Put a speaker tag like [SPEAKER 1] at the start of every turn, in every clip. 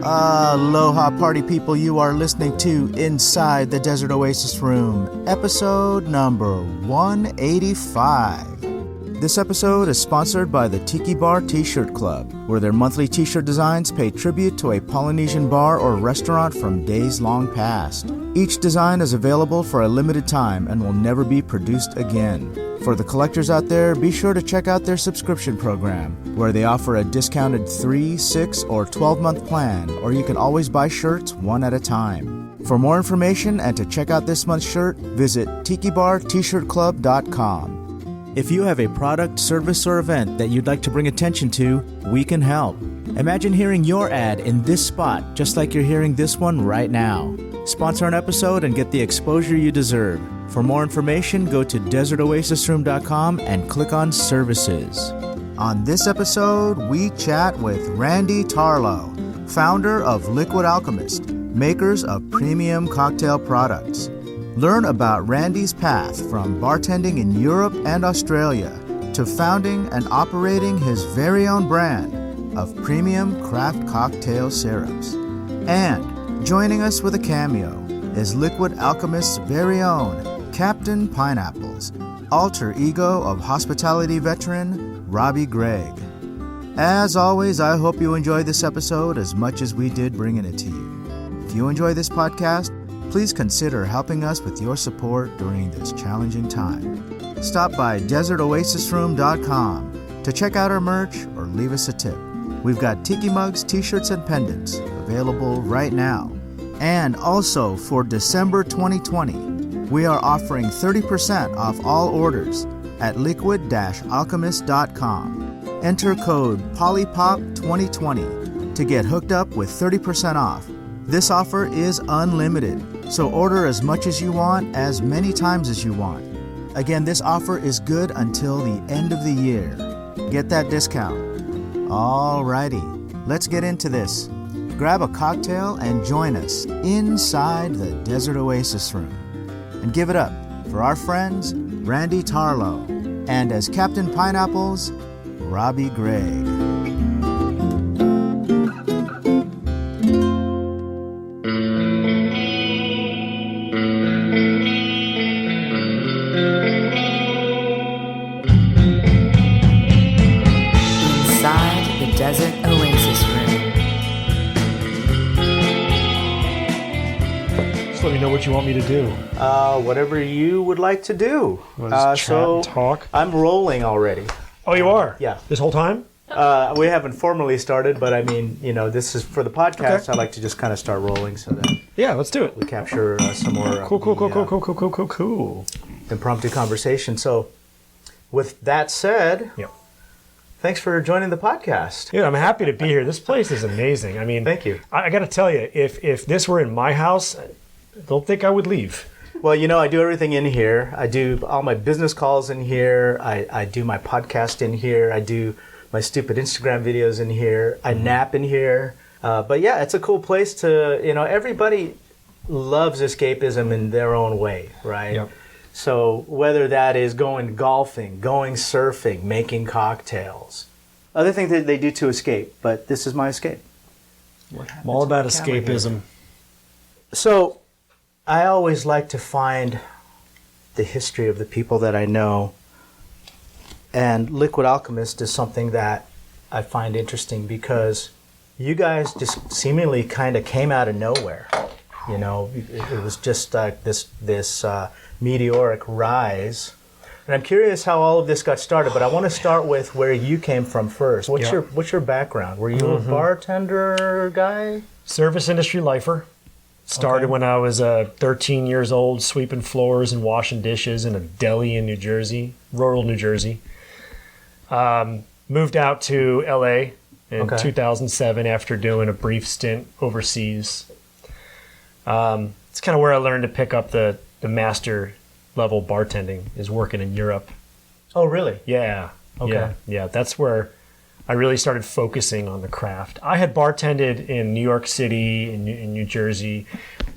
[SPEAKER 1] Aloha party people, you are listening to Inside the Desert Oasis Room, episode number 185. This episode is sponsored by the Tiki Bar T-Shirt Club, where their monthly t-shirt designs pay tribute to a Polynesian bar or restaurant from days long past. Each design is available for a limited time and will never be produced again. For the collectors out there, be sure to check out their subscription program, where they offer a discounted 3, 6, or 12-month plan, or you can always buy shirts one at a time. For more information and to check out this month's shirt, visit tikibartshirtclub.com. If you have a product, service, or event that you'd like to bring attention to, we can help. Imagine hearing your ad in this spot, just like you're hearing this one right now. Sponsor an episode and get the exposure you deserve. For more information, go to desertoasisroom.com and click on Services. On this episode, we chat with Randy Tarlow, founder of Liquid Alchemist, makers of premium cocktail products. Learn about Randy's path from bartending in Europe and Australia to founding and operating his very own brand of premium craft cocktail syrups. And joining us with a cameo is Liquid Alchemist's very own Captain Pineapple's alter ego of hospitality veteran Robbie Gregg. As always, I hope you enjoy this episode as much as we did bringing it to you. If you enjoy this podcast, please consider helping us with your support during this challenging time. Stop by desertoasisroom.com to check out our merch or leave us a tip. We've got tiki mugs, t-shirts, and pendants available right now. And also for December 2020, we are offering 30% off all orders at liquid-alchemist.com. Enter code POLYPOP2020 to get hooked up with 30% off. This offer is unlimited, so order as much as you want, as many times as you want. Again, this offer is good until the end of the year. Get that discount. Alrighty, let's get into this. Grab a cocktail and join us inside the Desert Oasis Room. And give it up for our friends, Randy Tarlow, and as Captain Pineapple's, Robbie Gregg.
[SPEAKER 2] Desert Oasis Room.
[SPEAKER 3] Just let me know what you want me to do.
[SPEAKER 1] Whatever you would like to do.
[SPEAKER 3] Chat and talk.
[SPEAKER 1] I'm rolling already.
[SPEAKER 3] Oh, you are?
[SPEAKER 1] Yeah.
[SPEAKER 3] This whole time?
[SPEAKER 1] We haven't formally started, but I mean, this is for the podcast.
[SPEAKER 3] Okay.
[SPEAKER 1] I like to just kind of start rolling so that
[SPEAKER 3] Yeah, let's do it.
[SPEAKER 1] we capture some more
[SPEAKER 3] Cool.
[SPEAKER 1] impromptu conversation. So, with that said,
[SPEAKER 3] Yep.
[SPEAKER 1] thanks for joining the podcast.
[SPEAKER 3] Dude, I'm happy to be here. This place is amazing. I mean,
[SPEAKER 1] Thank you.
[SPEAKER 3] I got to tell you, if this were in my house, I don't think I would leave.
[SPEAKER 1] Well, I do everything in here. I do all my business calls in here. I do my podcast in here. I do my stupid Instagram videos in here. I nap in here. But yeah, it's a cool place to, everybody loves escapism in their own way, right?
[SPEAKER 3] Yep.
[SPEAKER 1] So whether that is going golfing, going surfing, making cocktails, other things that they do to escape, but this is my escape.
[SPEAKER 3] I'm all about escapism.
[SPEAKER 1] So I always like to find the history of the people that I know, and Liquid Alchemist is something that I find interesting because you guys just seemingly kind of came out of nowhere. It was just like this meteoric rise. And I'm curious how all of this got started, but I want to start with where you came from first. What's your background? Were you a bartender guy?
[SPEAKER 3] Service industry lifer. Started when I was 13 years old, sweeping floors and washing dishes in a deli in New Jersey, rural New Jersey. Moved out to LA in 2007 after doing a brief stint overseas. It's kind of where I learned to pick up the master level bartending, is working in Europe.
[SPEAKER 1] Oh, really?
[SPEAKER 3] Yeah.
[SPEAKER 1] Okay.
[SPEAKER 3] Yeah. That's where I really started focusing on the craft. I had bartended in New York City, in New Jersey,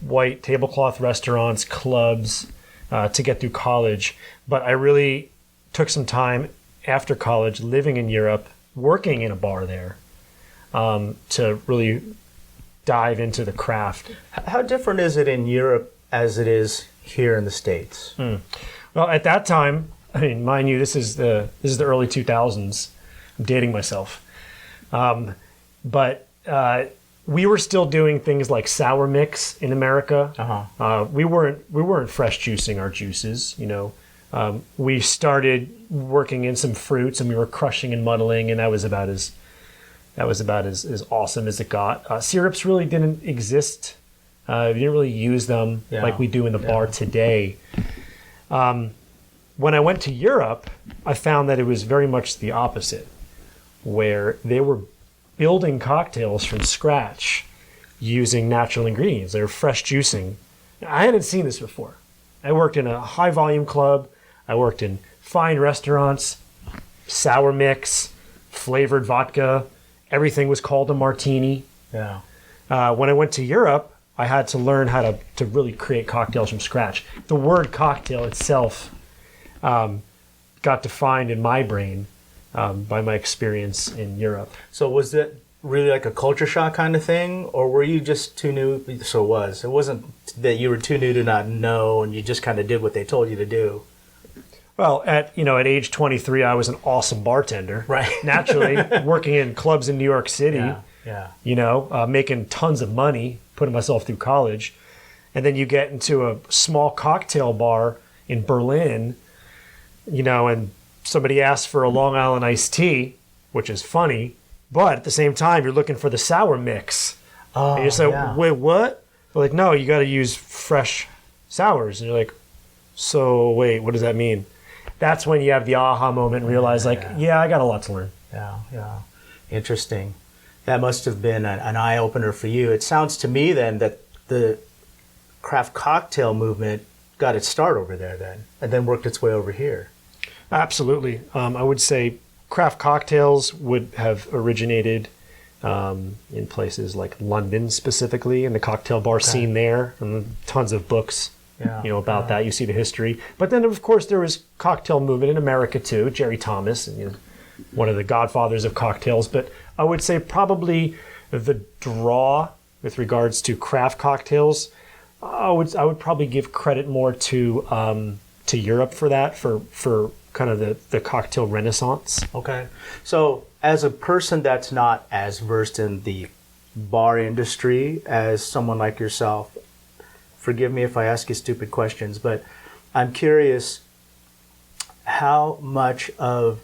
[SPEAKER 3] white tablecloth restaurants, clubs, to get through college. But I really took some time after college living in Europe, working in a bar there, to really dive into the craft.
[SPEAKER 1] How different is it in Europe as it is here in the States?
[SPEAKER 3] Well, at that time, I mean, mind you, this is the early 2000s. I'm dating myself, but we were still doing things like sour mix in America. We weren't fresh juicing our juices. We started working in some fruits, and we were crushing and muddling, and that was about as awesome as it got. Syrups really didn't exist. We didn't really use them like we do in the bar today. When I went to Europe, I found that it was very much the opposite, where they were building cocktails from scratch using natural ingredients. They were fresh juicing. I hadn't seen this before. I worked in a high volume club. I worked in fine restaurants, sour mix, flavored vodka. Everything was called a martini.
[SPEAKER 1] Yeah.
[SPEAKER 3] When I went to Europe, I had to learn how to really create cocktails from scratch. The word cocktail itself got defined in my brain by my experience in Europe.
[SPEAKER 1] So was it really like a culture shock kind of thing, or were you just too new? So it wasn't that you were too new to not know, and you just kind of did what they told you to do.
[SPEAKER 3] Well, at age 23, I was an awesome bartender.
[SPEAKER 1] Right.
[SPEAKER 3] Naturally, working in clubs in New York City.
[SPEAKER 1] Yeah.
[SPEAKER 3] Making tons of money, putting myself through college, and then you get into a small cocktail bar in Berlin, and somebody asks for a Long Island iced tea, which is funny, but at the same time, you're looking for the sour mix.
[SPEAKER 1] Oh,
[SPEAKER 3] and you say, wait, what? They're like, no, you got to use fresh sours. And you're like, so wait, what does that mean? That's when you have the aha moment and realize, I got a lot to learn.
[SPEAKER 1] Yeah. Interesting. That must have been an eye-opener for you. It sounds to me then that the craft cocktail movement got its start over there then, and then worked its way over here.
[SPEAKER 3] Absolutely. I would say craft cocktails would have originated in places like London specifically, in the cocktail bar scene there, and tons of books about that. You see the history. But then, of course, there was cocktail movement in America too. Jerry Thomas, one of the godfathers of cocktails. But I would say probably the draw with regards to craft cocktails, I would probably give credit more to Europe for that, for kind of the cocktail renaissance.
[SPEAKER 1] Okay. So as a person that's not as versed in the bar industry as someone like yourself, forgive me if I ask you stupid questions, but I'm curious how much of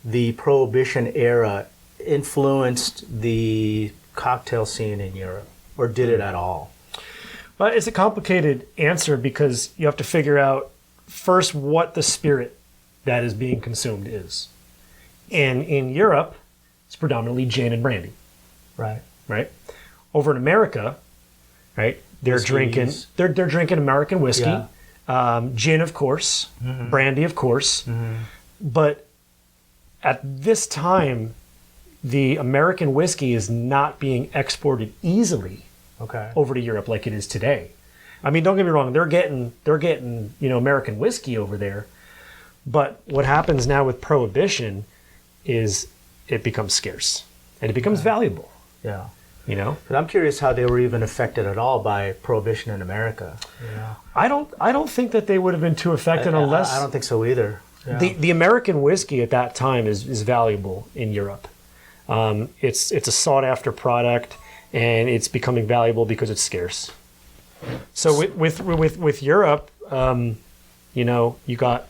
[SPEAKER 1] the Prohibition era influenced the cocktail scene in Europe, or did it at all?
[SPEAKER 3] Well, it's a complicated answer because you have to figure out first what the spirit that is being consumed is. And in Europe, it's predominantly gin and brandy. Right? Over in America, right, they're drinking American whiskey, gin, of course, brandy, of course. But at this time, the American whiskey is not being exported easily over to Europe like it is today. I mean, don't get me wrong, they're getting American whiskey over there. But what happens now with Prohibition is it becomes scarce and it becomes valuable.
[SPEAKER 1] Yeah.
[SPEAKER 3] But
[SPEAKER 1] I'm curious how they were even affected at all by Prohibition in America.
[SPEAKER 3] I don't think that they would have been too affected unless...
[SPEAKER 1] I don't think so either. Yeah.
[SPEAKER 3] The American whiskey at that time is valuable in Europe. It's a sought after product, and it's becoming valuable because it's scarce. So with Europe, you got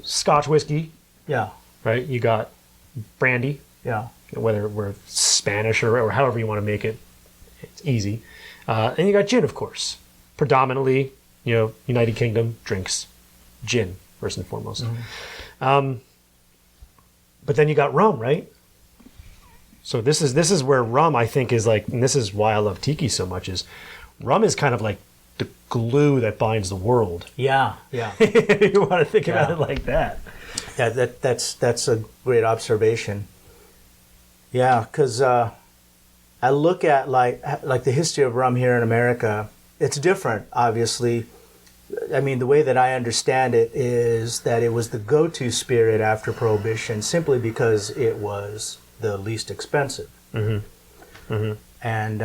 [SPEAKER 3] Scotch whiskey.
[SPEAKER 1] Yeah.
[SPEAKER 3] Right. You got brandy.
[SPEAKER 1] Yeah.
[SPEAKER 3] Whether we're Spanish or however you want to make it, it's easy. And you got gin, of course. Predominantly, United Kingdom drinks gin first and foremost. But then you got rum, right? So this is where rum, I think, is like, and this is why I love tiki so much, is rum is kind of like the glue that binds the world.
[SPEAKER 1] Yeah.
[SPEAKER 3] You want to think about it like that.
[SPEAKER 1] Yeah, that's a great observation. Yeah, because I look at like the history of rum here in America. It's different, obviously. I mean, the way that I understand it is that it was the go-to spirit after Prohibition simply because it was the least expensive. and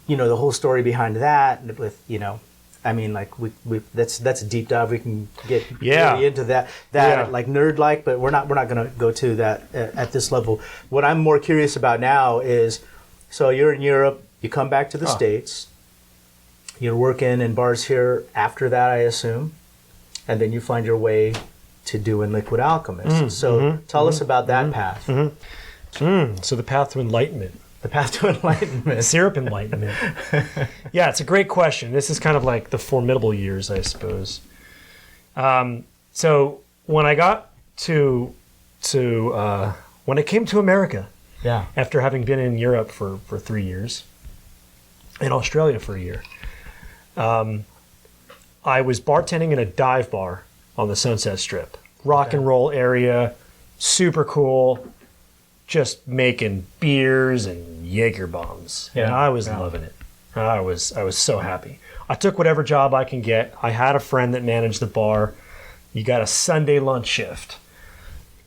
[SPEAKER 1] the whole story behind that with I mean, like we that's a deep dive. We can get really into that like nerd like, but we're not going to go to that at this level. What I'm more curious about now is, so you're in Europe, you come back to the States, you're working in bars here after that, I assume, and then you find your way to doing Liquid Alchemist. Tell us about that path.
[SPEAKER 3] So the path to enlightenment.
[SPEAKER 1] The path to enlightenment.
[SPEAKER 3] Syrup enlightenment. Yeah, it's a great question. This is kind of like the formidable years, I suppose. So when I got when I came to America, after having been in Europe for 3 years, in Australia for a year, I was bartending in a dive bar on the Sunset Strip. Rock and roll area, super cool. Just making beers and Jaeger bombs. And I was loving it. I was so happy. I took whatever job I can get. I had a friend that managed the bar. You got a Sunday lunch shift.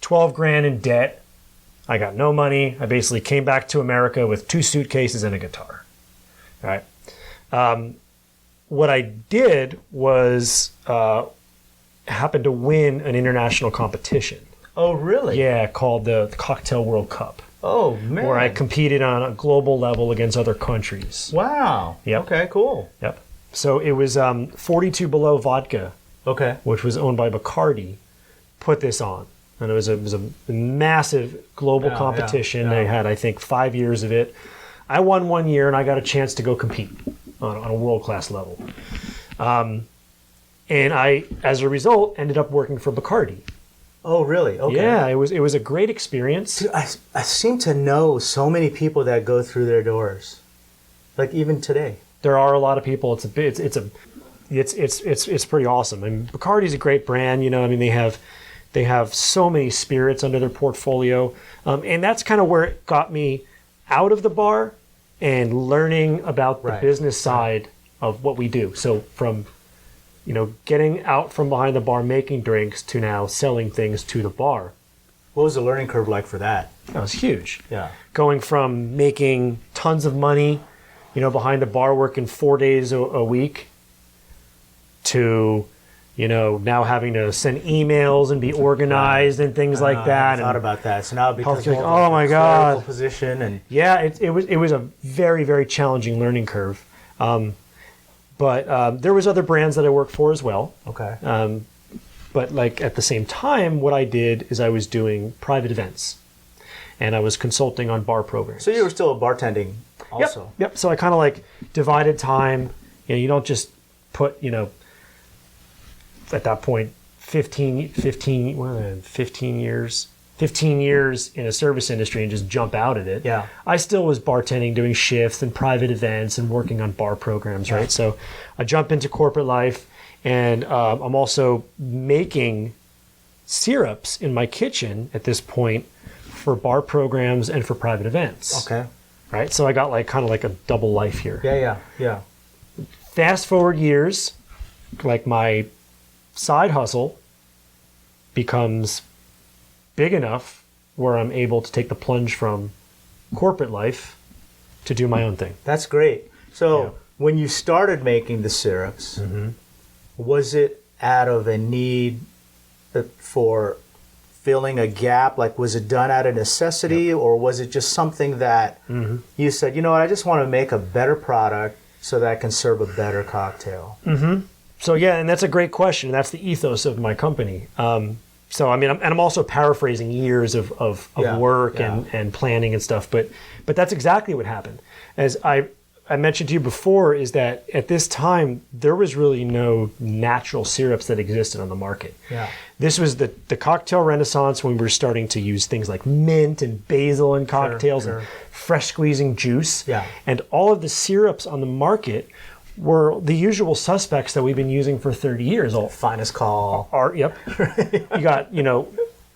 [SPEAKER 3] 12 grand in debt. I got no money. I basically came back to America with 2 suitcases and a guitar. All right. What I did was happened to win an international competition.
[SPEAKER 1] Oh, really?
[SPEAKER 3] Yeah, called the Cocktail World Cup.
[SPEAKER 1] Oh, man.
[SPEAKER 3] Where I competed on a global level against other countries.
[SPEAKER 1] Wow.
[SPEAKER 3] Yep.
[SPEAKER 1] Okay, cool.
[SPEAKER 3] Yep. So it was 42 Below Vodka, which was owned by Bacardi, put this on. And it was a massive global competition. They had, I think, 5 years of it. I won 1 year, and I got a chance to go compete on a world-class level. And I, as a result, ended up working for Bacardi.
[SPEAKER 1] Oh, really? Okay.
[SPEAKER 3] Yeah, it was a great experience.
[SPEAKER 1] Dude, I seem to know so many people that go through their doors, like even today.
[SPEAKER 3] There are a lot of people. It's pretty awesome. I mean, Bacardi's a great brand. I mean, they have so many spirits under their portfolio, and that's kind of where it got me out of the bar and learning about the business side of what we do. So from getting out from behind the bar making drinks to now selling things to the bar.
[SPEAKER 1] What was the learning curve like for that?
[SPEAKER 3] That was huge.
[SPEAKER 1] Yeah.
[SPEAKER 3] Going from making tons of money, behind the bar working 4 days a week to, now having to send emails and be organized and things like that.
[SPEAKER 1] I thought about that. So now it becomes
[SPEAKER 3] like, oh my God.
[SPEAKER 1] Position and
[SPEAKER 3] it was a very, very challenging learning curve. But there was other brands that I worked for as well.
[SPEAKER 1] Okay.
[SPEAKER 3] But like at the same time, what I did is I was doing private events, and I was consulting on bar programs.
[SPEAKER 1] So you were still bartending also.
[SPEAKER 3] Yep. So I kind of like divided time. You don't just put at that point 15 years in a service industry and just jump out of it.
[SPEAKER 1] Yeah.
[SPEAKER 3] I still was bartending, doing shifts and private events and working on bar programs, right? So I jump into corporate life, and I'm also making syrups in my kitchen at this point for bar programs and for private events.
[SPEAKER 1] Okay.
[SPEAKER 3] Right? So I got kind of a double life here.
[SPEAKER 1] Yeah.
[SPEAKER 3] Fast forward years, like my side hustle becomes big enough where I'm able to take the plunge from corporate life to do my own thing.
[SPEAKER 1] That's great. So when you started making the syrups, was it out of a need for filling a gap? Like, was it done out of necessity, or was it just something that you said, you know what, I just want to make a better product so that I can serve a better cocktail?
[SPEAKER 3] So and that's a great question. That's the ethos of my company. So I mean, I'm also paraphrasing years of work and planning and stuff, but that's exactly what happened. As I mentioned to you before, is that at this time there was really no natural syrups that existed on the market.
[SPEAKER 1] Yeah.
[SPEAKER 3] This was the cocktail renaissance when we were starting to use things like mint and basil in cocktails and fresh squeezing juice.
[SPEAKER 1] Yeah.
[SPEAKER 3] And all of the syrups on the market were the usual suspects that we've been using for 30 years.
[SPEAKER 1] Finest call.
[SPEAKER 3] You got,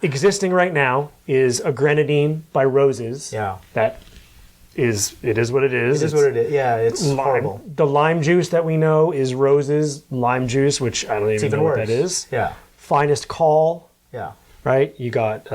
[SPEAKER 3] existing right now is a grenadine by Roses.
[SPEAKER 1] Yeah.
[SPEAKER 3] It is what it is.
[SPEAKER 1] It is what it is. Yeah, it's horrible.
[SPEAKER 3] The lime juice that we know is Roses lime juice, which I don't even know what that is.
[SPEAKER 1] Yeah.
[SPEAKER 3] Finest call.
[SPEAKER 1] Yeah.
[SPEAKER 3] Right? You got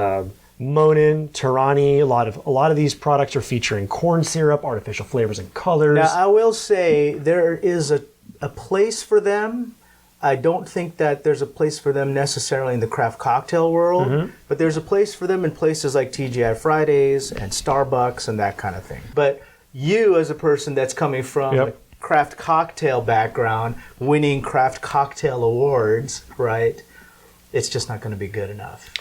[SPEAKER 3] Monin, Tarani, a lot of these products are featuring corn syrup, artificial flavors and colors.
[SPEAKER 1] Now, I will say there is a place for them. I don't think that there's a place for them necessarily in the craft cocktail world, but there's a place for them in places like TGI Fridays and Starbucks and that kind of thing. But you, as a person that's coming from a craft cocktail background, winning craft cocktail awards, right? It's just not going to be good enough.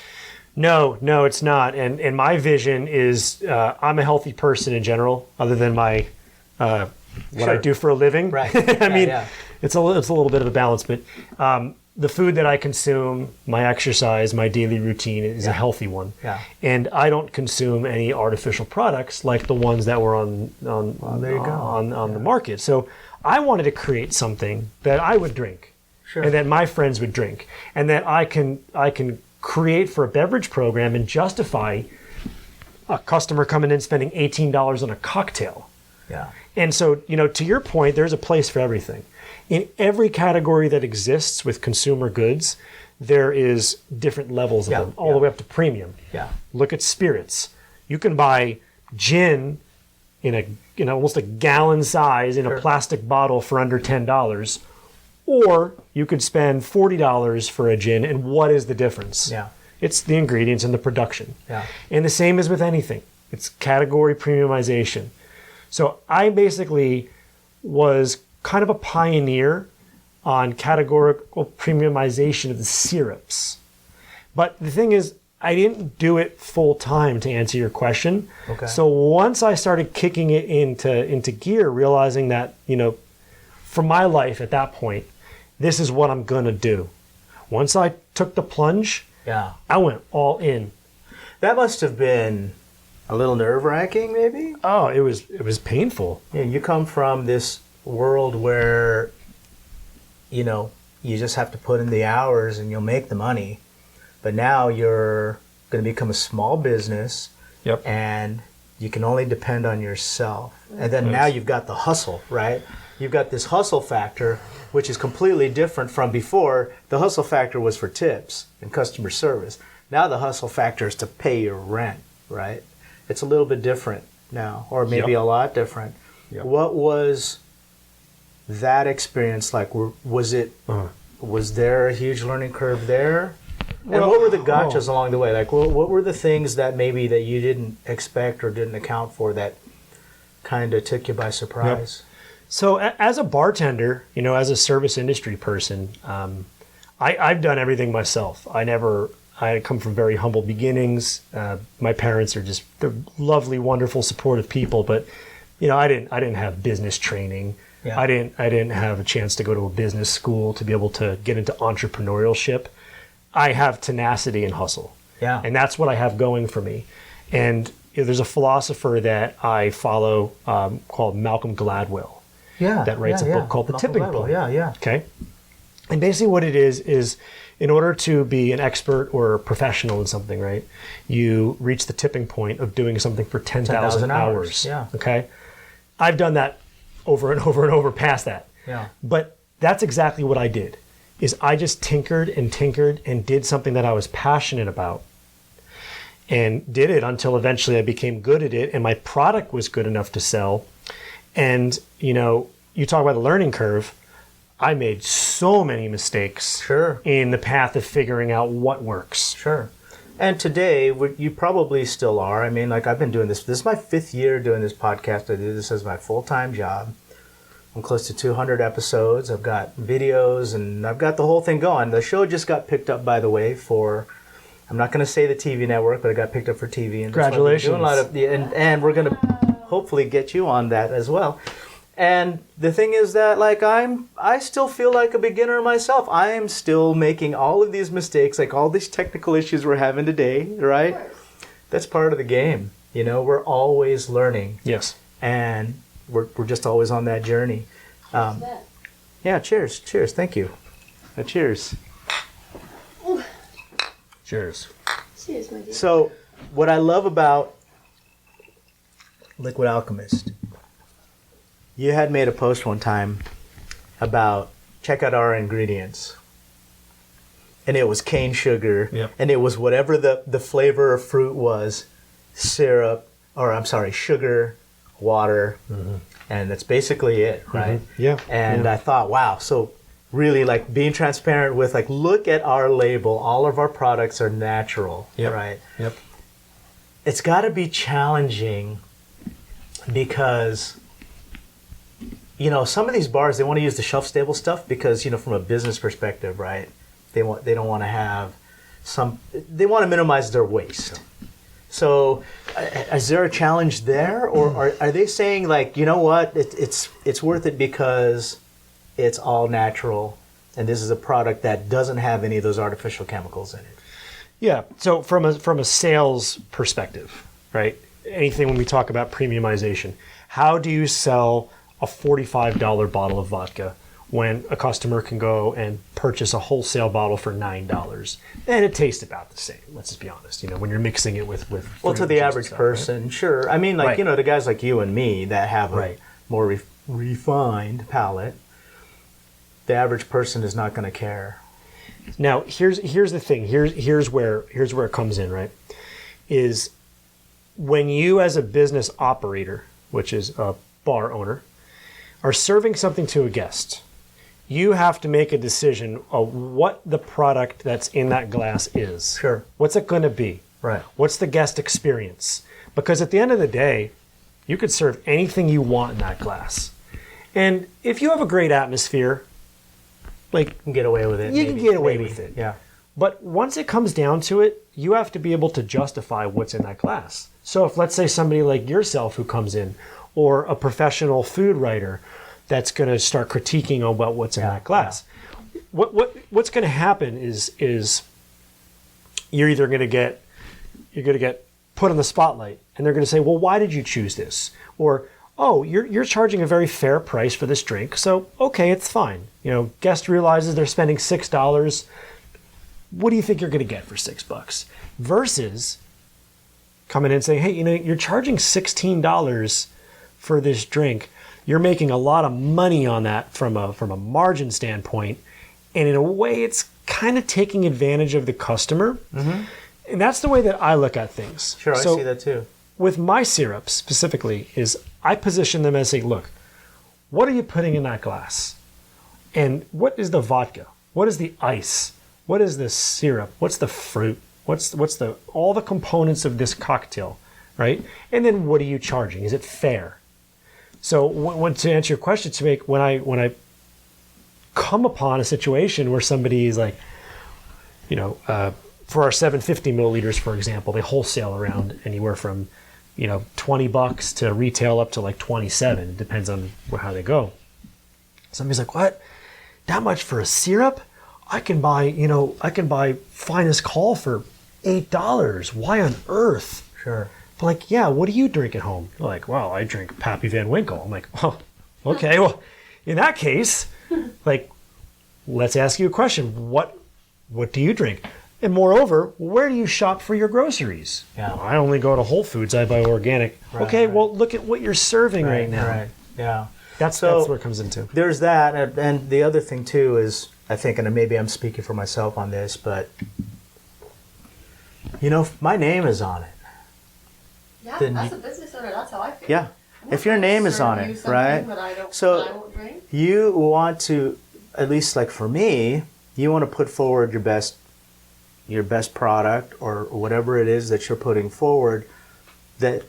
[SPEAKER 3] No, it's not. And my vision is I'm a healthy person in general, other than my what I do for a living.
[SPEAKER 1] Right.
[SPEAKER 3] I mean, it's a little bit of a balance, but the food that I consume, my exercise, my daily routine is a healthy one.
[SPEAKER 1] Yeah.
[SPEAKER 3] And I don't consume any artificial products like the ones that were on the market. So I wanted to create something that I would drink, and that my friends would drink, and that I can create for a beverage program and justify a customer coming in spending $18 on a cocktail.
[SPEAKER 1] Yeah.
[SPEAKER 3] And so, to your point, there's a place for everything. In every category that exists with consumer goods, there is different levels of them, all the way up to premium.
[SPEAKER 1] Yeah.
[SPEAKER 3] Look at spirits. You can buy gin in almost a gallon size in a plastic bottle for under $10, or you could spend $40 for a gin, and what is the difference?
[SPEAKER 1] Yeah.
[SPEAKER 3] It's the ingredients and the production.
[SPEAKER 1] Yeah.
[SPEAKER 3] And the same as with anything. It's category premiumization. So I basically was kind of a pioneer on categorical premiumization of the syrups. But the thing is, I didn't do it full time, to answer your question.
[SPEAKER 1] Okay.
[SPEAKER 3] So once I started kicking it into gear, realizing that, for my life at that point, this is what I'm gonna do. Once I took the plunge, I went all in.
[SPEAKER 1] That must have been a little nerve-wracking, maybe?
[SPEAKER 3] Oh, it was painful.
[SPEAKER 1] Yeah, you come from this world where, you just have to put in the hours and you'll make the money. But now you're going to become a small business, and you can only depend on yourself. And then now you've got the hustle, right? You've got this hustle factor, which is completely different from before. The hustle factor was for tips and customer service. Now the hustle factor is to pay your rent, right? It's a little bit different now, or maybe a lot different. What was that experience like? Was there a huge learning curve there? And what were the gotchas along the way? Like, what were the things that maybe that you didn't expect or didn't account for that kind of took you by surprise?
[SPEAKER 3] So as a bartender, as a service industry person, I've done everything myself. I come from very humble beginnings. My parents they're lovely, wonderful, supportive people, but I didn't have business training. Yeah. I didn't have a chance to go to a business school to be able to get into entrepreneurship. I have tenacity and hustle. Yeah. And that's what I have going for me. And there's a philosopher that I follow called Malcolm Gladwell. Yeah. That writes a book called The Tipping Point. Yeah. Okay. And basically what it is in order to be an expert or a professional in something, right, you reach the tipping point of doing something for 10,000 hours. Yeah. Okay. I've done that over and over and over past that. Yeah. But that's exactly what I did, is I just tinkered and did something that I was passionate about, and did it until eventually I became good at it and my product was good enough to sell. And, you talk about the learning curve. I made so many mistakes in the path of figuring out what works. Sure.
[SPEAKER 1] And today, you probably still are. I mean, like, I've been doing this. This is my 5th year doing this podcast. I do this as my full-time job. I'm close to 200 episodes. I've got videos, and I've got the whole thing going. The show just got picked up, by the way, for, I'm not going to say the TV network, but it got picked up for TV. And
[SPEAKER 3] congratulations.
[SPEAKER 1] Doing a lot of, and we're going to hopefully get you on that as well. And the thing is that, like, I still feel like a beginner myself. I am still making all of these mistakes, like all these technical issues we're having today, right? That's part of the game. We're always learning.
[SPEAKER 3] Yes.
[SPEAKER 1] And we're just always on that journey. Yeah, cheers. Cheers. Thank you. Cheers.
[SPEAKER 3] Cheers.
[SPEAKER 2] Cheers, my dear.
[SPEAKER 1] So, what I love about Liquid Alchemist, you had made a post one time about check out our ingredients. and it was cane sugar,
[SPEAKER 3] Yep.
[SPEAKER 1] and it was whatever the flavor of fruit was, syrup, or I'm sorry, sugar, water, and that's basically it, right?
[SPEAKER 3] Yeah.
[SPEAKER 1] And
[SPEAKER 3] Yeah.
[SPEAKER 1] I thought, wow, so really like being transparent with like, look at our label, all of our products are natural,
[SPEAKER 3] Yep.
[SPEAKER 1] right?
[SPEAKER 3] Yep.
[SPEAKER 1] It's got to be challenging because, you know, some of these bars, they want to use the shelf stable stuff because, you know, from a business perspective, right? They don't want to have they want to minimize their waste. So is there a challenge there, or are they saying like, you know what, it's worth it because it's all natural and this is a product that doesn't have any of those artificial chemicals in it?
[SPEAKER 3] Yeah. So from a sales perspective, right? Anything when we talk about premiumization, how do you sell a $45 bottle of vodka when a customer can go and purchase a wholesale bottle for $9? And it tastes about the same. Let's just be honest. You know, when you're mixing it with
[SPEAKER 1] well, to the average person, sure. I mean, like,
[SPEAKER 3] Right.
[SPEAKER 1] you know, the guys like you and me that have a
[SPEAKER 3] Right.
[SPEAKER 1] more refined palate, the average person is not going to care.
[SPEAKER 3] Now, here's the thing. Here's where it comes in, right? Is when you as a business operator, which is a bar owner, are serving something to a guest, you have to make a decision of what the product that's in that glass is.
[SPEAKER 1] Sure.
[SPEAKER 3] What's it going to be?
[SPEAKER 1] Right.
[SPEAKER 3] What's the guest experience? Because at the end of the day, you could serve anything you want in that glass. And if you have a great atmosphere, like,
[SPEAKER 1] You can get away with it.
[SPEAKER 3] You can get away with it.
[SPEAKER 1] Yeah.
[SPEAKER 3] but once it comes down to it, you have to be able to justify what's in that glass. So if, let's say, somebody like yourself who comes in, or a professional food writer that's going to start critiquing about what's in that glass, what's going to happen is you're either going to get put on the spotlight, and they're going to say, well, why did you choose this? Or, oh, you're charging a very fair price for this drink, so okay, it's fine. You know, guest realizes they're spending $6. What do you think you're going to get for $6? Versus coming in and saying, hey, you know, you're charging $16 for this drink. You're making a lot of money on that from a margin standpoint, and in a way, it's kind of taking advantage of the customer. Mm-hmm. And that's the way that I look at things.
[SPEAKER 1] Sure,
[SPEAKER 3] So
[SPEAKER 1] I see that too.
[SPEAKER 3] with my syrups specifically, is I position them as saying, look, what are you putting in that glass? And what is the vodka? What is the ice? What is the syrup? What's the fruit? What's the all the components of this cocktail, right? And then what are you charging? Is it fair? So when to answer your question, to make when I come upon a situation where somebody is like, you know, for our 750 milliliters, for example, they wholesale around anywhere from, you know, $20 to retail up to like 27. It depends on how they go. Somebody's like, what? That much for a syrup? I can buy Finest Call for $8. Why on earth?
[SPEAKER 1] Sure.
[SPEAKER 3] But like, yeah, what do you drink at home? They're like, well, I drink Pappy Van Winkle. I'm like, oh, okay. Well, in that case, like, let's ask you a question. What do you drink? And moreover, where do you shop for your groceries?
[SPEAKER 1] Yeah.
[SPEAKER 3] Well, I only go to Whole Foods. I buy organic.
[SPEAKER 1] Right,
[SPEAKER 3] okay,
[SPEAKER 1] right.
[SPEAKER 3] well, look at what you're serving right now.
[SPEAKER 1] Right. Yeah.
[SPEAKER 3] That's
[SPEAKER 1] So-
[SPEAKER 3] where it comes into.
[SPEAKER 1] There's that, and the other thing too is, I think, and maybe I'm speaking for myself on this, but you know, if my name is on it.
[SPEAKER 2] Yeah,
[SPEAKER 1] Then
[SPEAKER 2] as
[SPEAKER 1] you-
[SPEAKER 2] a business owner, that's how I feel.
[SPEAKER 1] Yeah. If your name is on it, right? So-
[SPEAKER 2] That I won't drink.
[SPEAKER 1] You want to, at least like for me, you want to put forward your best product or whatever it is that you're putting forward. That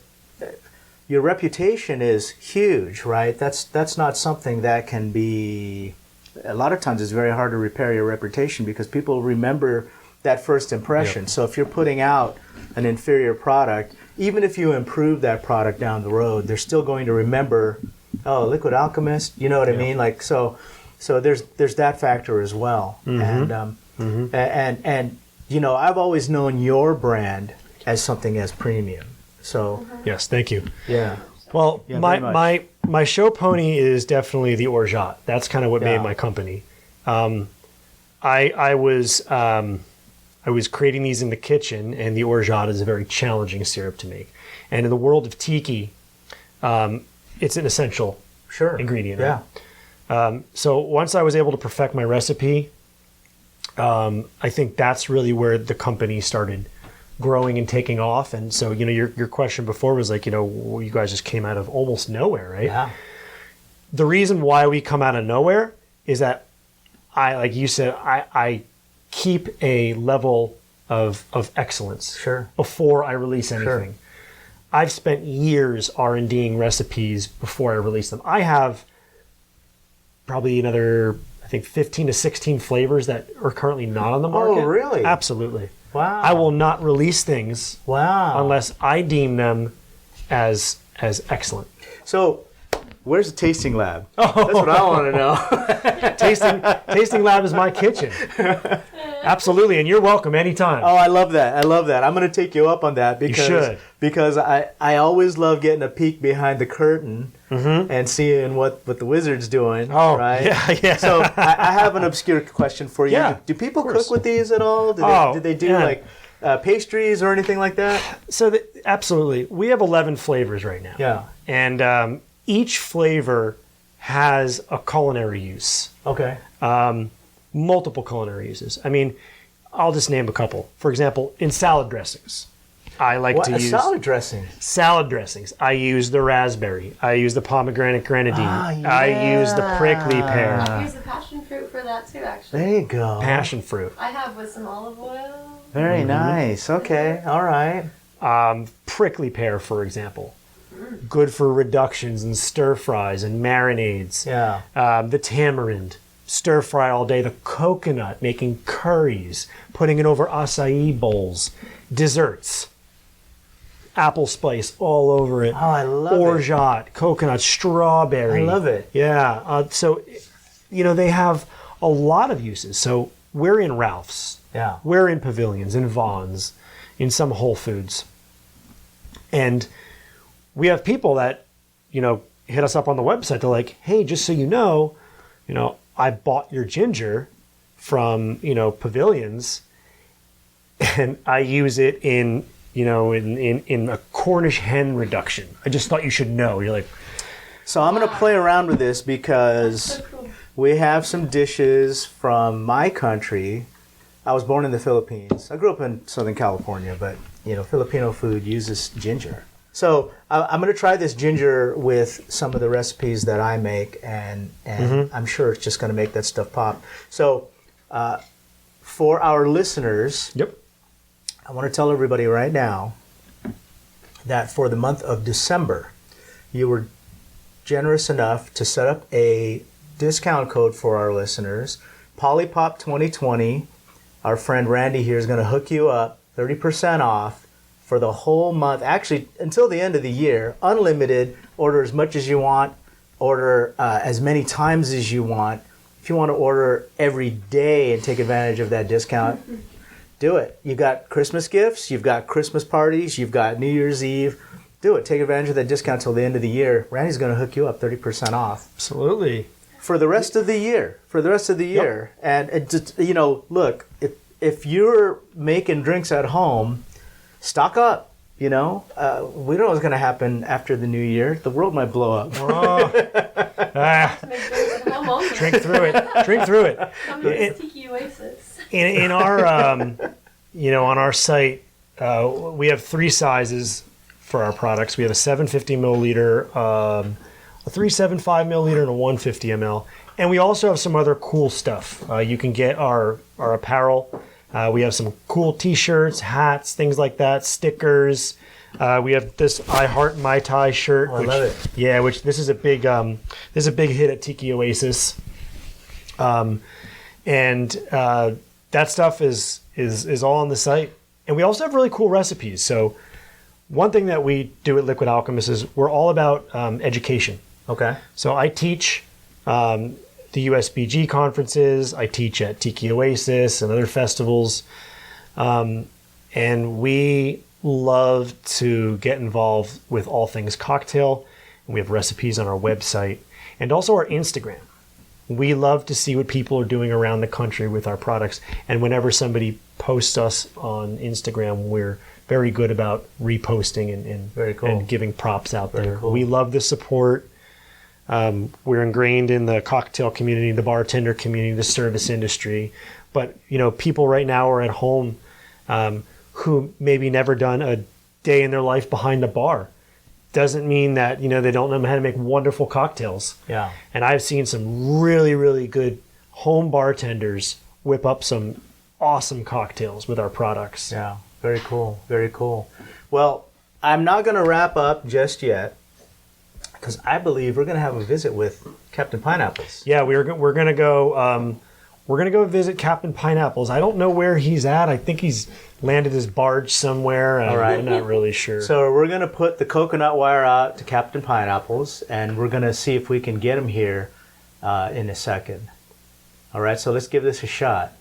[SPEAKER 1] your reputation is huge, right? That's not something that can be. A lot of times, it's very hard to repair your reputation because people remember that first impression.
[SPEAKER 3] Yep.
[SPEAKER 1] So if you're putting out an inferior product, even if you improve that product down the road, they're still going to remember, oh, Liquid Alchemist. You know what I
[SPEAKER 3] Yep.
[SPEAKER 1] mean? Like so there's that factor as well.
[SPEAKER 3] Mm-hmm.
[SPEAKER 1] And you know, I've always known your brand as something as premium. So
[SPEAKER 3] Yes, thank you.
[SPEAKER 1] yeah.
[SPEAKER 3] Well,
[SPEAKER 1] Yeah, very much.
[SPEAKER 3] my show pony is definitely the orgeat. That's kind of what
[SPEAKER 1] Yeah.
[SPEAKER 3] made my company. I was creating these in the kitchen, and the orgeat is a very challenging syrup to make. And in the world of tiki, it's an essential
[SPEAKER 1] Sure.
[SPEAKER 3] ingredient.
[SPEAKER 1] Yeah.
[SPEAKER 3] So once I was able to perfect my recipe, I think that's really where the company started growing and taking off. And so, your question before was like, you guys just came out of almost nowhere, right?
[SPEAKER 1] Yeah.
[SPEAKER 3] The reason why we come out of nowhere is that like you said, I keep a level of excellence before I release anything. Sure. I've spent years R&Ding recipes before I release them. I have probably another, I think, 15 to 16 flavors that are currently not on the market.
[SPEAKER 1] Oh, really?
[SPEAKER 3] Absolutely.
[SPEAKER 1] Wow.
[SPEAKER 3] I will not release things unless I deem them as excellent.
[SPEAKER 1] So, where's the tasting lab? That's what I want to know.
[SPEAKER 3] Tasting lab is my kitchen. Absolutely, and you're welcome anytime.
[SPEAKER 1] Oh, I love that. I'm going to take you up on that because I always love getting a peek behind the curtain and seeing what the wizard's doing.
[SPEAKER 3] Oh,
[SPEAKER 1] right?
[SPEAKER 3] Yeah.
[SPEAKER 1] So I have an obscure question for you.
[SPEAKER 3] Yeah,
[SPEAKER 1] do people cook with these at all? Do they do like pastries or anything like that?
[SPEAKER 3] So absolutely. We have 11 flavors right now.
[SPEAKER 1] Yeah.
[SPEAKER 3] And each flavor has a culinary use.
[SPEAKER 1] Okay.
[SPEAKER 3] Multiple culinary uses. I mean, I'll just name a couple. For example, in salad dressings, I like to use
[SPEAKER 1] salad dressing.
[SPEAKER 3] Salad dressings. I use the raspberry. I use the pomegranate grenadine. I use the prickly pear.
[SPEAKER 2] I use the passion fruit for that too, actually.
[SPEAKER 1] There you go.
[SPEAKER 3] Passion fruit.
[SPEAKER 2] I have with some olive oil.
[SPEAKER 1] Very nice. Okay. All right.
[SPEAKER 3] Prickly pear, for example. Good for reductions and stir fries and marinades.
[SPEAKER 1] Yeah.
[SPEAKER 3] The tamarind. Stir fry all day. The coconut, making curries, putting it over acai bowls, desserts, apple spice all over it.
[SPEAKER 1] Oh, I love it.
[SPEAKER 3] Orgeat, coconut, strawberry.
[SPEAKER 1] I love it.
[SPEAKER 3] Yeah. So, they have a lot of uses. So we're in Ralph's.
[SPEAKER 1] Yeah.
[SPEAKER 3] We're in Pavilions, in Vaughn's, in some Whole Foods. And we have people that, hit us up on the website. They're like, hey, just so you know, I bought your ginger from, Pavilions, and I use it in a Cornish hen reduction. I just thought you should know. You're like,
[SPEAKER 1] so I'm going to play around with this because
[SPEAKER 2] So cool.
[SPEAKER 1] we have some dishes from my country. I was born in the Philippines. I grew up in Southern California, but Filipino food uses ginger. So I'm going to try this ginger with some of the recipes that I make, and I'm sure it's just going to make that stuff pop. So for our listeners, I want to tell everybody right now that for the month of December, you were generous enough to set up a discount code for our listeners. Polypop 2020. Our friend Randy here is going to hook you up 30% off for the whole month, actually until the end of the year. Unlimited. Order as much as you want. Order as many times as you want. If you want to order every day and take advantage of that discount, do it. You've got Christmas gifts, you've got Christmas parties, you've got New Year's Eve. Do it. Take advantage of that discount till the end of the year. Randy's going to hook you up 30% off.
[SPEAKER 3] absolutely.
[SPEAKER 1] For the rest of the year. And it just, look, if you're making drinks at home, stock up. We don't know what's going to happen after the new year. The world might blow up.
[SPEAKER 2] Make drinks at home only.
[SPEAKER 3] Drink through it.
[SPEAKER 2] Come to this Tiki Oasis.
[SPEAKER 3] In our, on our site, we have 3 sizes for our products. We have a 750 milliliter, a 375 milliliter, and a 150 ml. And we also have some other cool stuff. You can get our apparel. We have some cool T-shirts, hats, things like that, stickers. We have this I Heart Mai Tai shirt.
[SPEAKER 1] I love it.
[SPEAKER 3] Yeah, which this is a big hit at Tiki Oasis. And that stuff is all on the site. And we also have really cool recipes. So one thing that we do at Liquid Alchemist is we're all about education.
[SPEAKER 1] Okay.
[SPEAKER 3] So I teach the USBG conferences. I teach at Tiki Oasis and other festivals. And we love to get involved with all things cocktail. And we have recipes on our website and also our Instagram. We love to see what people are doing around the country with our products. And whenever somebody posts us on Instagram, we're very good about reposting and
[SPEAKER 1] Very cool.
[SPEAKER 3] and giving props out
[SPEAKER 1] Very
[SPEAKER 3] there.
[SPEAKER 1] cool.
[SPEAKER 3] We love the support. We're ingrained in the cocktail community, the bartender community, the service industry. But, people right now are at home who maybe never done a day in their life behind a bar. Doesn't mean that, they don't know how to make wonderful cocktails.
[SPEAKER 1] Yeah.
[SPEAKER 3] And I've seen some really, really good home bartenders whip up some awesome cocktails with our products.
[SPEAKER 1] Yeah. Very cool. Very cool. Well, I'm not going to wrap up just yet because I believe we're going to have a visit with Captain Pineapples.
[SPEAKER 3] Yeah, we're going to go. We're going to go visit Captain Pineapples. I don't know where he's at. I think he's landed his barge somewhere.
[SPEAKER 1] All right.
[SPEAKER 3] I'm not really sure.
[SPEAKER 1] So we're going to put the coconut wire out to Captain Pineapples, and we're going to see if we can get him here in a second. All right, so let's give this a shot.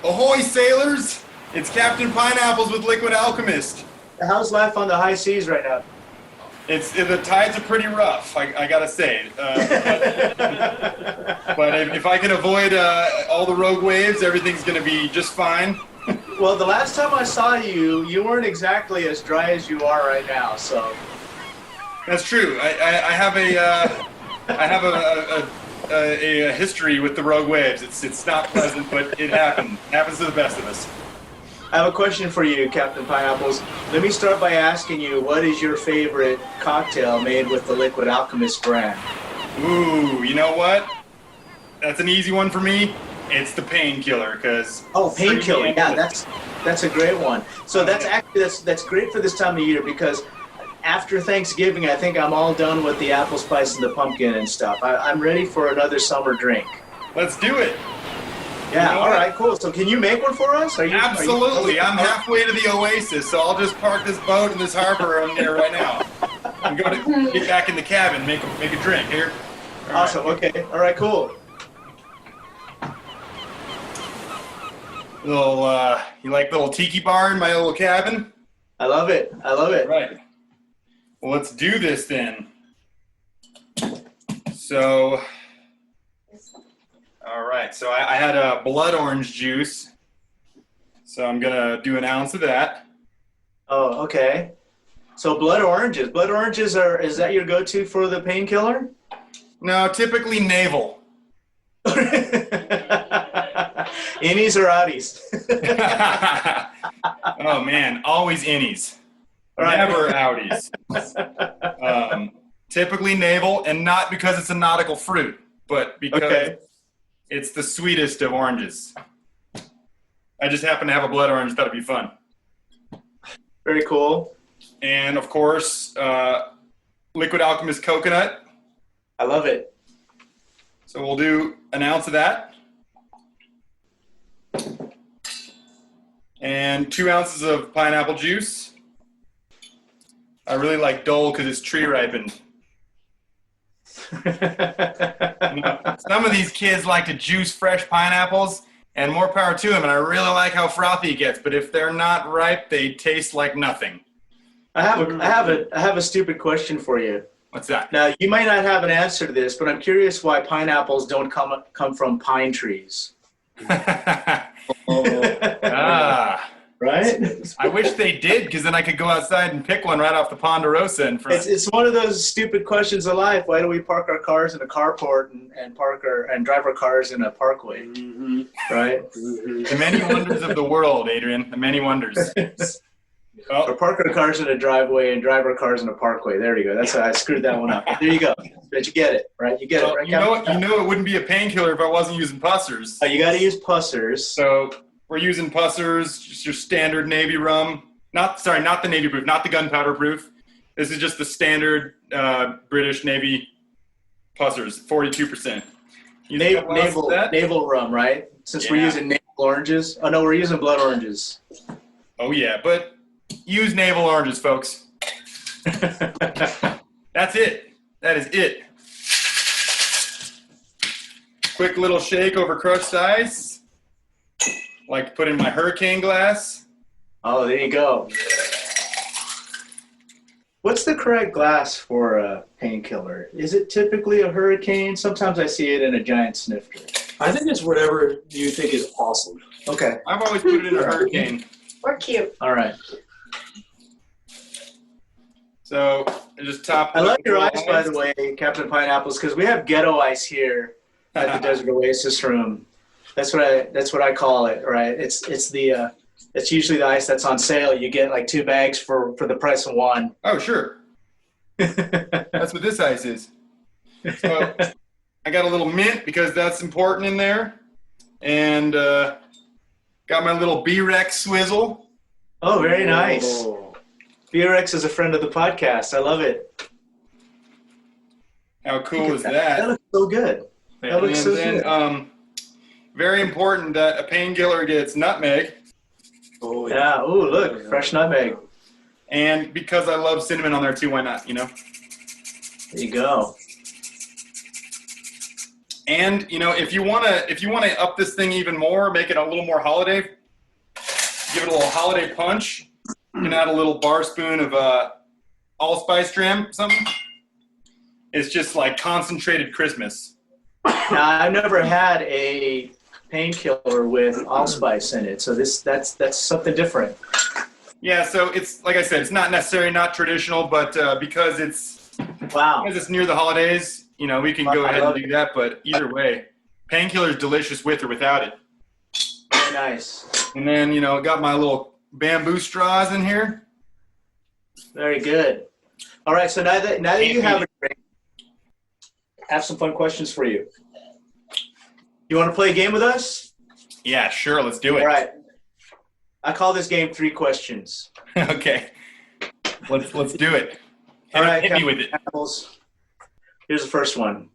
[SPEAKER 4] Ahoy, sailors! It's Captain Pineapples with Liquid Alchemist.
[SPEAKER 1] How's life on the high seas right now?
[SPEAKER 4] The tides are pretty rough, I gotta say. But if I can avoid all the rogue waves, everything's gonna be just fine.
[SPEAKER 1] Well, the last time I saw you, you weren't exactly as dry as you are right now, so...
[SPEAKER 4] That's true. I have a history with the rogue waves. It's not pleasant, but it happens. It happens to the best of us.
[SPEAKER 1] I have a question for you, Captain Pineapples. Let me start by asking you, what is your favorite cocktail made with the Liquid Alchemist brand?
[SPEAKER 4] Ooh, you know what? That's an easy one for me. It's the painkiller, because...
[SPEAKER 1] Oh, painkiller. Yeah, that's a great one. So that's great for this time of year, because after Thanksgiving, I think I'm all done with the apple spice and the pumpkin and stuff. I'm ready for another summer drink.
[SPEAKER 4] Let's do it.
[SPEAKER 1] Yeah,
[SPEAKER 4] You know
[SPEAKER 1] all
[SPEAKER 4] what?
[SPEAKER 1] right, cool. So can you make one for us?
[SPEAKER 4] Absolutely. I'm halfway to the Oasis, so I'll just park this boat in this harbor on there right now. I'm going to get back in the cabin, make a drink. Here. All
[SPEAKER 1] Awesome,
[SPEAKER 4] right.
[SPEAKER 1] okay. All right, cool.
[SPEAKER 4] You like the little tiki bar in my little cabin?
[SPEAKER 1] I love it. I love it.
[SPEAKER 4] Right. Well, let's do this then. So, all right. So I had a blood orange juice. So I'm going to do an ounce of that.
[SPEAKER 1] Oh, okay. So blood oranges. Blood oranges is that your go-to for the painkiller?
[SPEAKER 4] No, typically navel.
[SPEAKER 1] Innies or outies?
[SPEAKER 4] Oh, man. Always innies.
[SPEAKER 1] Right.
[SPEAKER 4] Never outies. Typically navel, and not because it's a nautical fruit, but because it's the sweetest of oranges. I just happen to have a blood orange. That'd be fun.
[SPEAKER 1] Very cool.
[SPEAKER 4] And, of course, Liquid Alchemist coconut.
[SPEAKER 1] I love it.
[SPEAKER 4] So we'll do an ounce of that. And 2 ounces of pineapple juice. I really like Dole because it's tree ripened. Some of these kids like to juice fresh pineapples, and more power to them, and I really like how frothy it gets, but if they're not ripe, they taste like nothing.
[SPEAKER 1] I have a stupid question for you.
[SPEAKER 4] What's that?
[SPEAKER 1] Now, you might not have an answer to this, but I'm curious why pineapples don't come from pine trees. Right?
[SPEAKER 4] I wish they did, because then I could go outside and pick one right off the Ponderosa in front.
[SPEAKER 1] It's one of those stupid questions of life. Why do we park our cars in a carport and drive our cars in a parkway? Mm-hmm. Right? Mm-hmm.
[SPEAKER 4] The many wonders of the world, Adrian. The many wonders.
[SPEAKER 1] Or park our cars in a driveway and drive our cars in a parkway. There you go. That's how I screwed that one up. There you go. But you get it, right? You get it, right?
[SPEAKER 4] You know it wouldn't be a painkiller if I wasn't using pussers.
[SPEAKER 1] Oh, you got to use pussers.
[SPEAKER 4] So we're using pussers, just your standard Navy rum. Not the Navy proof, not the gunpowder proof. This is just the standard British Navy pussers, 42%.
[SPEAKER 1] Naval rum, right? Since we're using naval oranges. Oh, no, we're using blood oranges.
[SPEAKER 4] Oh, yeah, but use navel oranges, folks. That's it. That is it. Quick little shake over crushed ice. Like to put in my hurricane glass.
[SPEAKER 1] Oh, there you go. What's the correct glass for a painkiller? Is it typically a hurricane? Sometimes I see it in a giant snifter.
[SPEAKER 5] I think it's whatever you think is awesome.
[SPEAKER 6] Okay.
[SPEAKER 4] I've always put it in a hurricane.
[SPEAKER 2] Or cute.
[SPEAKER 6] All right.
[SPEAKER 4] So I just top.
[SPEAKER 6] I
[SPEAKER 4] it
[SPEAKER 6] love
[SPEAKER 4] with
[SPEAKER 6] your
[SPEAKER 4] a
[SPEAKER 6] ice,
[SPEAKER 4] little
[SPEAKER 6] by the way, Captain Pineapples, because we have ghetto ice here at the Desert Oasis room. That's what I call it, right? It's usually the ice that's on sale. You get like 2 bags for the price of one.
[SPEAKER 4] Oh, sure. That's what this ice is. So I got a little mint because that's important in there. And got my little B-Rex swizzle.
[SPEAKER 6] Oh, very nice.
[SPEAKER 5] Oh.
[SPEAKER 6] BRX is a friend of the podcast. I love it.
[SPEAKER 4] How cool is
[SPEAKER 6] That
[SPEAKER 4] that?
[SPEAKER 6] looks so good. That looks so
[SPEAKER 4] And
[SPEAKER 6] good.
[SPEAKER 4] then, very important that a painkiller gets nutmeg.
[SPEAKER 5] Oh,
[SPEAKER 6] Yeah. Ooh, look, fresh nutmeg.
[SPEAKER 4] And because I love cinnamon on there too, why not, you know?
[SPEAKER 6] There you go.
[SPEAKER 4] And, you know, if you wanna up this thing even more, make it a little more holiday, give it a little holiday punch, you can add a little bar spoon of allspice jam, something. It's just like concentrated Christmas.
[SPEAKER 6] Now, I've never had a painkiller with allspice in it, so that's something different.
[SPEAKER 4] Yeah, so it's, like I said, it's not necessarily not traditional, but because it's
[SPEAKER 6] Wow.
[SPEAKER 4] near the holidays, you know, we can go
[SPEAKER 6] I
[SPEAKER 4] ahead
[SPEAKER 6] love
[SPEAKER 4] and do that, but either way, painkiller is delicious with or without it.
[SPEAKER 6] Very nice.
[SPEAKER 4] And then, you know, got my little bamboo straws in here.
[SPEAKER 6] Very good. All right, so now that you have a drink, I have some fun questions for you. You want to play a game with us?
[SPEAKER 4] Yeah, sure, let's do it.
[SPEAKER 6] All right. I call this game 3 questions.
[SPEAKER 4] Okay. Let's do it.
[SPEAKER 6] All right,
[SPEAKER 4] Hit me with it.
[SPEAKER 6] Capitals. Here's the first one.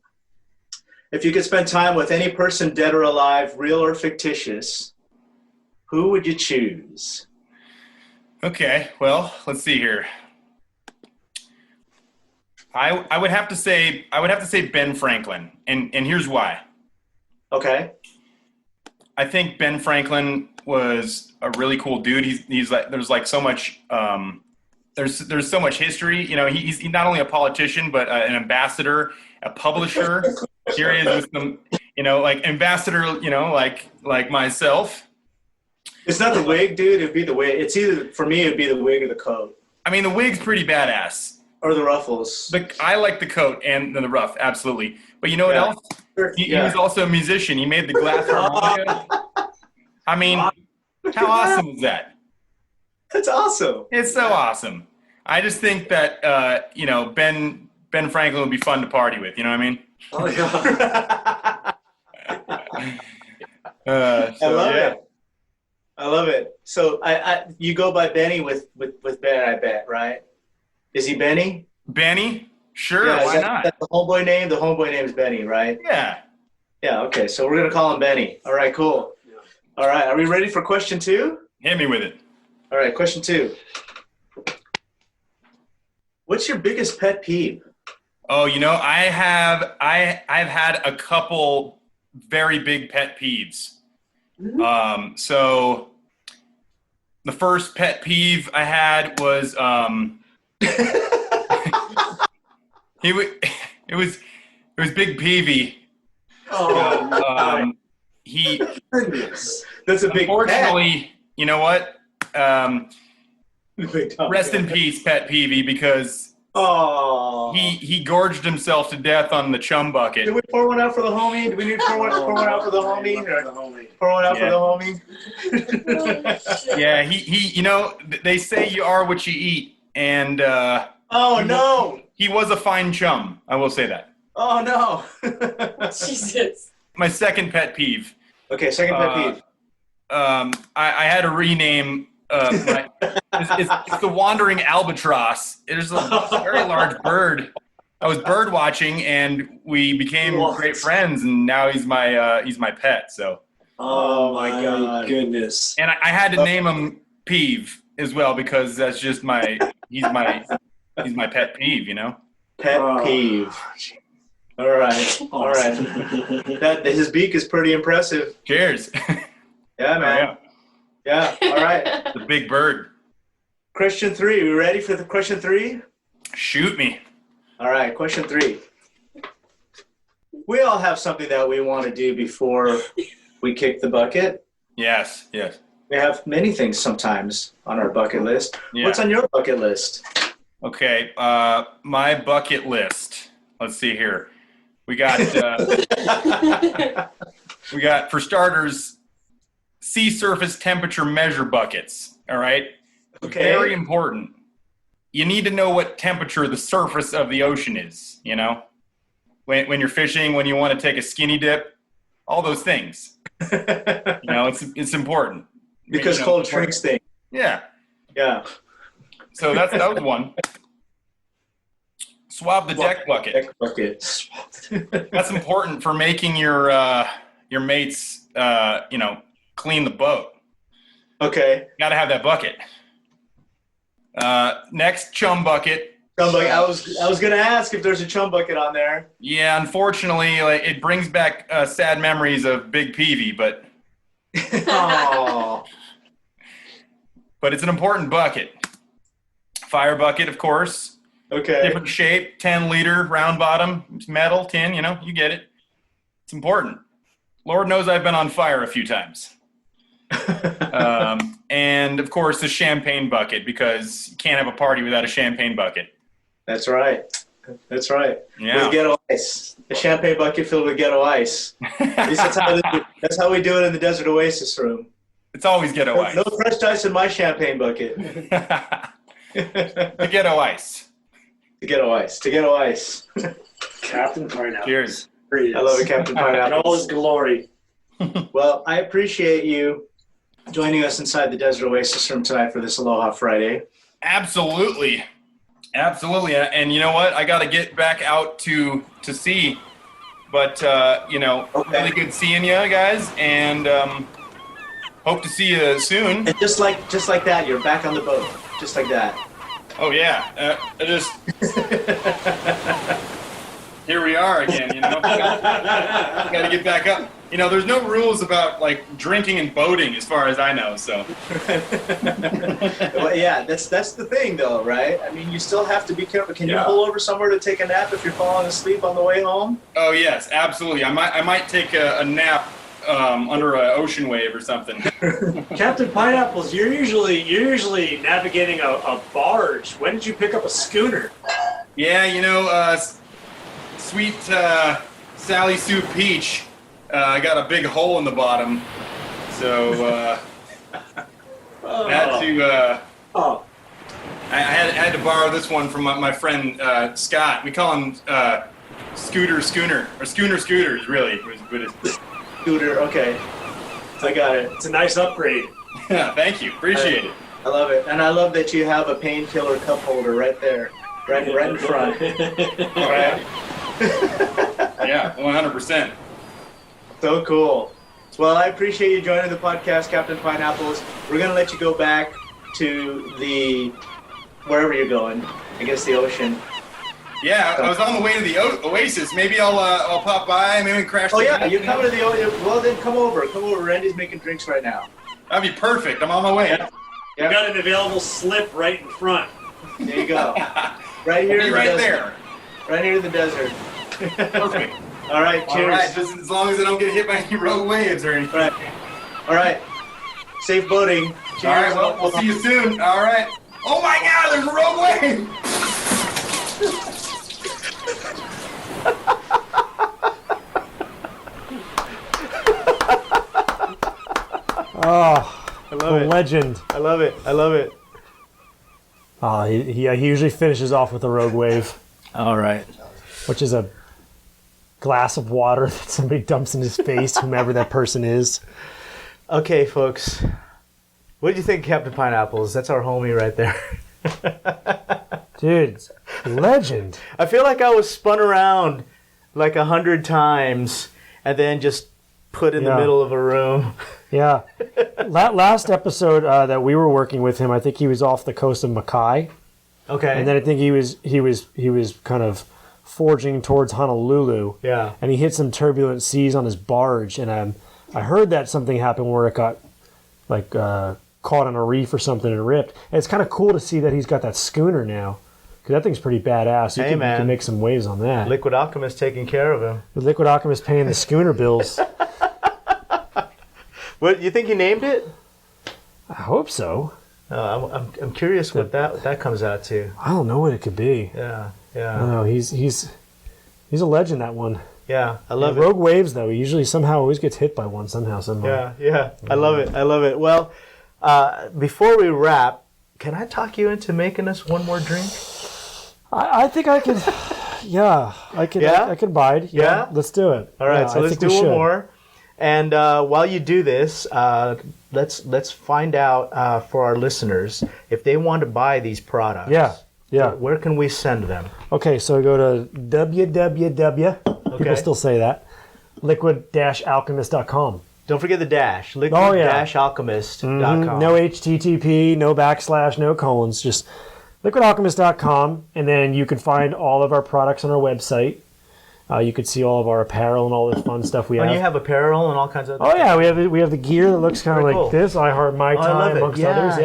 [SPEAKER 6] If you could spend time with any person, dead or alive, real or fictitious, who would you choose?
[SPEAKER 4] Okay, well, let's see here. I would have to say Ben Franklin, and here's why.
[SPEAKER 6] Okay.
[SPEAKER 4] I think Ben Franklin was a really cool dude. He's like, there's like so much there's so much history. You know, he's not only a politician but an ambassador, a publisher. Here he is with some, you know, like ambassador. You know, like myself.
[SPEAKER 6] It's not the wig, dude. It'd be the wig. It's either, for me, it'd be the wig or the coat.
[SPEAKER 4] I mean, the wig's pretty badass.
[SPEAKER 6] Or the ruffles.
[SPEAKER 4] I like the coat and the ruff, absolutely. But you know what
[SPEAKER 6] Yeah.
[SPEAKER 4] else? He was also a musician. He made the glass harmonica. I mean, how awesome is that?
[SPEAKER 6] That's awesome.
[SPEAKER 4] It's so awesome. I just think that you know, Ben Franklin would be fun to party with. You know what I mean?
[SPEAKER 5] Oh, yeah.
[SPEAKER 6] I love it. I love it. So you go by Benny with Ben, I bet, right? Is he Benny?
[SPEAKER 4] Benny? Sure,
[SPEAKER 6] Yeah,
[SPEAKER 4] why not?
[SPEAKER 6] That's the homeboy name? The homeboy name is Benny, right?
[SPEAKER 4] Yeah.
[SPEAKER 6] Yeah, okay. So we're going to call him Benny. All right, cool.
[SPEAKER 5] Yeah.
[SPEAKER 6] All right, are we ready for question 2?
[SPEAKER 4] Hit me with it.
[SPEAKER 6] All right, question 2. What's your biggest pet peeve?
[SPEAKER 4] Oh, you know, I've had a couple very big pet peeves. So the first pet peeve I had was it was Big Peavy.
[SPEAKER 6] Oh,
[SPEAKER 4] He
[SPEAKER 6] that's a big
[SPEAKER 4] unfortunately, you know what?
[SPEAKER 6] Big time.
[SPEAKER 4] Rest in peace, Pet Peavy, because
[SPEAKER 6] Oh.
[SPEAKER 4] he gorged himself to death on the chum bucket.
[SPEAKER 6] Did we pour one out for the homie? Do we need to pour one out for the homie? Pour one out for the homie?
[SPEAKER 4] Yeah, he you know, they say you are what you eat, and
[SPEAKER 6] Oh, no.
[SPEAKER 4] he was a fine chum. I will say that.
[SPEAKER 6] Oh, no.
[SPEAKER 2] Jesus.
[SPEAKER 4] My second pet peeve.
[SPEAKER 6] Okay, second pet peeve.
[SPEAKER 4] I had to rename. It's the wandering albatross. It is a very large bird. I was bird watching, and we became great friends, and now he's my pet. So.
[SPEAKER 6] Oh, my God.
[SPEAKER 5] Goodness.
[SPEAKER 4] And I had to name him Peeve as well, because that's just he's my pet peeve, you know.
[SPEAKER 6] Pet peeve. All right. All right. His beak is pretty impressive.
[SPEAKER 4] Cheers.
[SPEAKER 6] Yeah, man. Yeah. All right.
[SPEAKER 4] The big bird.
[SPEAKER 6] Question 3. We ready for the question 3?
[SPEAKER 4] Shoot me.
[SPEAKER 6] All right. Question 3. we all have something that we want to do before we kick the bucket.
[SPEAKER 4] Yes.
[SPEAKER 6] We have many things sometimes on our bucket list.
[SPEAKER 4] Yeah.
[SPEAKER 6] What's on your bucket list?
[SPEAKER 4] Okay, my bucket list. Let's see here. We got for starters, sea surface temperature measure buckets. All right.
[SPEAKER 6] Okay.
[SPEAKER 4] Very important. You need to know what temperature the surface of the ocean is. You know, when you're fishing, when you want to take a skinny dip, all those things. You know, it's important
[SPEAKER 6] Because cold shrinks things.
[SPEAKER 4] Yeah.
[SPEAKER 6] Yeah.
[SPEAKER 4] So that was one. Swab the deck bucket.
[SPEAKER 6] Deck bucket.
[SPEAKER 4] That's important for making your mates, clean the boat.
[SPEAKER 6] Okay.
[SPEAKER 4] Got to have that bucket. Next, chum bucket.
[SPEAKER 6] Chum bucket. I was gonna ask if there's a chum bucket on there.
[SPEAKER 4] Yeah, unfortunately, it brings back sad memories of Big Peavy, but
[SPEAKER 6] Oh.
[SPEAKER 4] but it's an important bucket. Fire bucket, of course.
[SPEAKER 6] Okay.
[SPEAKER 4] Different shape, 10-liter, round bottom, it's metal, tin, you get it. It's important. Lord knows I've been on fire a few times. And, of course, the champagne bucket, because you can't have a party without a champagne bucket.
[SPEAKER 6] That's right. That's right.
[SPEAKER 4] Yeah.
[SPEAKER 6] With ghetto ice. A champagne bucket filled with ghetto ice. That's how we do it in the Desert Oasis room.
[SPEAKER 4] It's always ghetto ice.
[SPEAKER 6] No crushed ice in my champagne bucket.
[SPEAKER 4] The ghetto ice.
[SPEAKER 6] To ghetto ice. To ghetto ice.
[SPEAKER 7] Captain Pineapple.
[SPEAKER 4] Cheers.
[SPEAKER 6] I love it, Captain
[SPEAKER 7] In
[SPEAKER 6] Pineapple.
[SPEAKER 7] all his glory.
[SPEAKER 6] Well, I appreciate you joining us inside the Desert Oasis room tonight for this Aloha Friday.
[SPEAKER 4] Absolutely. And you know what? I got to get back out to sea. But, really good seeing you guys. And hope to see you soon.
[SPEAKER 6] And just like that, you're back on the boat. Just like that.
[SPEAKER 4] Oh, yeah. Here we are again, Got to get back up. There's no rules about, drinking and boating as far as I know, so.
[SPEAKER 6] Well, yeah, that's the thing, though, right? I mean, you still have to be careful. Can you pull over somewhere to take a nap if you're falling asleep on the way home?
[SPEAKER 4] Oh, yes, absolutely. I might take a nap under an ocean wave or something.
[SPEAKER 7] Captain Pineapples, you're usually navigating a barge. When did you pick up a schooner?
[SPEAKER 4] Yeah, sweet Sally Sue Peach got a big hole in the bottom, so had to. I had to borrow this one from my friend Scott. We call him Scooter or Schooner Scooters. Really,
[SPEAKER 6] Scooter, okay. I got it.
[SPEAKER 7] It's a nice upgrade.
[SPEAKER 4] Thank you, appreciate it.
[SPEAKER 6] I love it, and I love that you have a painkiller cup holder right there, right in front.
[SPEAKER 4] All right. Yeah, 100%.
[SPEAKER 6] So cool. Well, I appreciate you joining the podcast, Captain Pineapples. We're gonna let you go back to wherever you're going. I guess the ocean.
[SPEAKER 4] Yeah, I was on the way to the Oasis. Maybe I'll pop by. Maybe we can crash.
[SPEAKER 6] Oh yeah, you're coming to the ocean. Well then, come over. Randy's making drinks right now.
[SPEAKER 4] That'd be perfect. I'm on my way.
[SPEAKER 6] Yeah.
[SPEAKER 7] You got an available slip right in front.
[SPEAKER 6] There you go. Right here
[SPEAKER 4] Be
[SPEAKER 6] in the
[SPEAKER 4] right
[SPEAKER 6] desert.
[SPEAKER 4] there.
[SPEAKER 6] Right here in the desert.
[SPEAKER 4] Perfect.
[SPEAKER 6] All right, cheers.
[SPEAKER 4] All right, just as long as I don't get hit by any rogue waves or anything.
[SPEAKER 6] All right. Safe boating. Cheers.
[SPEAKER 4] All right, well, we'll see you soon. All right. Oh my God, there's a rogue wave.
[SPEAKER 3] Oh,
[SPEAKER 6] I love it.
[SPEAKER 3] legend.
[SPEAKER 6] I love it. I love it.
[SPEAKER 3] Oh, he usually finishes off with a rogue wave,
[SPEAKER 1] All right.
[SPEAKER 3] which is a glass of water that somebody dumps in his face, whomever that person is.
[SPEAKER 1] Okay, folks. What did you think, Captain Pineapples? That's our homie right there.
[SPEAKER 3] Dude, legend.
[SPEAKER 1] I feel like I was spun around like 100 times and then just put in the
[SPEAKER 3] Yeah.
[SPEAKER 1] middle of a room.
[SPEAKER 3] Yeah. Last episode that we were working with him, I think he was off the coast of Mackay,
[SPEAKER 1] Okay.
[SPEAKER 3] and then I think he was kind of forging towards Honolulu.
[SPEAKER 1] Yeah.
[SPEAKER 3] And he hit some turbulent seas on his barge, and I heard that something happened where it got caught on a reef or something and ripped. And it's kind of cool to see that he's got that schooner now. Because that thing's pretty badass. You
[SPEAKER 1] Hey,
[SPEAKER 3] can,
[SPEAKER 1] man.
[SPEAKER 3] you can make some waves on that.
[SPEAKER 1] Liquid Alchemist taking care of him.
[SPEAKER 3] The Liquid Alchemist paying the schooner bills.
[SPEAKER 1] What, you think you named it?
[SPEAKER 3] I hope so.
[SPEAKER 1] I'm curious what that comes out to.
[SPEAKER 3] I don't know what it could be.
[SPEAKER 1] Yeah,
[SPEAKER 3] I
[SPEAKER 1] yeah,
[SPEAKER 3] don't know. He's a legend, that one.
[SPEAKER 1] yeah. I love it.
[SPEAKER 3] Rogue Waves, though, he usually somehow always gets hit by one somehow.
[SPEAKER 1] Yeah. I love it. I love it. Well, before we wrap, can I talk you into making us one more drink?
[SPEAKER 3] I think I could. Yeah, I could.
[SPEAKER 1] Yeah?
[SPEAKER 3] I could abide.
[SPEAKER 1] Yeah?
[SPEAKER 3] Let's do it.
[SPEAKER 1] All right,
[SPEAKER 3] Yeah,
[SPEAKER 1] so
[SPEAKER 3] I
[SPEAKER 1] let's
[SPEAKER 3] think
[SPEAKER 1] do
[SPEAKER 3] we
[SPEAKER 1] one
[SPEAKER 3] should.
[SPEAKER 1] more. And while you do this, let's find out for our listeners if they want to buy these products.
[SPEAKER 3] Yeah.
[SPEAKER 1] Where can we send them?
[SPEAKER 3] Okay, so go to www. People still say that. Liquid-alchemist.com.
[SPEAKER 1] Don't forget the dash.
[SPEAKER 3] yeah.
[SPEAKER 1] Liquid-alchemist.com.
[SPEAKER 3] No HTTP, no backslash, no colons. Just liquidalchemist.com, and then you can find all of our products on our website. You can see all of our apparel and all the fun stuff we have.
[SPEAKER 1] And you have apparel and all kinds of.
[SPEAKER 3] Oh yeah, we have the gear that looks kind of
[SPEAKER 1] Very
[SPEAKER 3] like
[SPEAKER 1] cool.
[SPEAKER 3] this. I Heart My
[SPEAKER 1] Oh, I
[SPEAKER 3] Time,
[SPEAKER 1] love it.
[SPEAKER 3] amongst
[SPEAKER 1] Yeah,
[SPEAKER 3] others.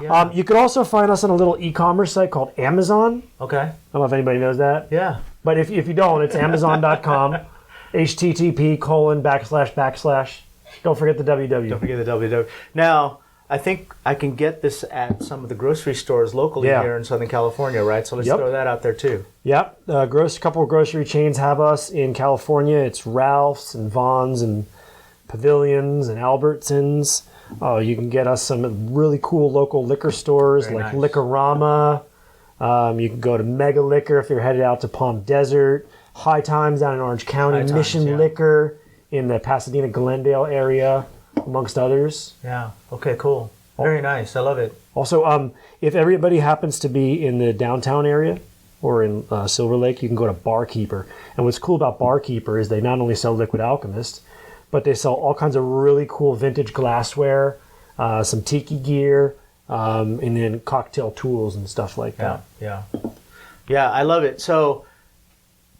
[SPEAKER 1] yeah.
[SPEAKER 3] You can also find us on a little e-commerce site called Amazon.
[SPEAKER 1] Okay.
[SPEAKER 3] I don't know if anybody knows that.
[SPEAKER 1] Yeah.
[SPEAKER 3] But if you don't, it's Amazon.com, http://. Don't forget the www.
[SPEAKER 1] Don't forget the www. Now, I think I can get this at some of the grocery stores locally
[SPEAKER 3] Yeah.
[SPEAKER 1] here in Southern California, right? So let's
[SPEAKER 3] Yep.
[SPEAKER 1] throw that out there too.
[SPEAKER 3] Yep. Couple of grocery chains have us in California. It's Ralph's and Vaughn's and Pavilions and Albertsons. You can get us some really cool local liquor stores
[SPEAKER 1] Very
[SPEAKER 3] like
[SPEAKER 1] nice.
[SPEAKER 3] Liquorama. You can go to Mega Liquor if you're headed out to Palm Desert. High Times down in Orange County.
[SPEAKER 1] High Times,
[SPEAKER 3] Mission
[SPEAKER 1] yeah.
[SPEAKER 3] Liquor in the Pasadena, Glendale area, amongst others.
[SPEAKER 1] Yeah. Okay, cool. Very nice. I love it.
[SPEAKER 3] Also, if everybody happens to be in the downtown area or in Silver Lake, you can go to Barkeeper. And what's cool about Barkeeper is they not only sell Liquid Alchemist, but they sell all kinds of really cool vintage glassware, some tiki gear, and then cocktail tools and stuff like that.
[SPEAKER 1] Yeah. Yeah, I love it. So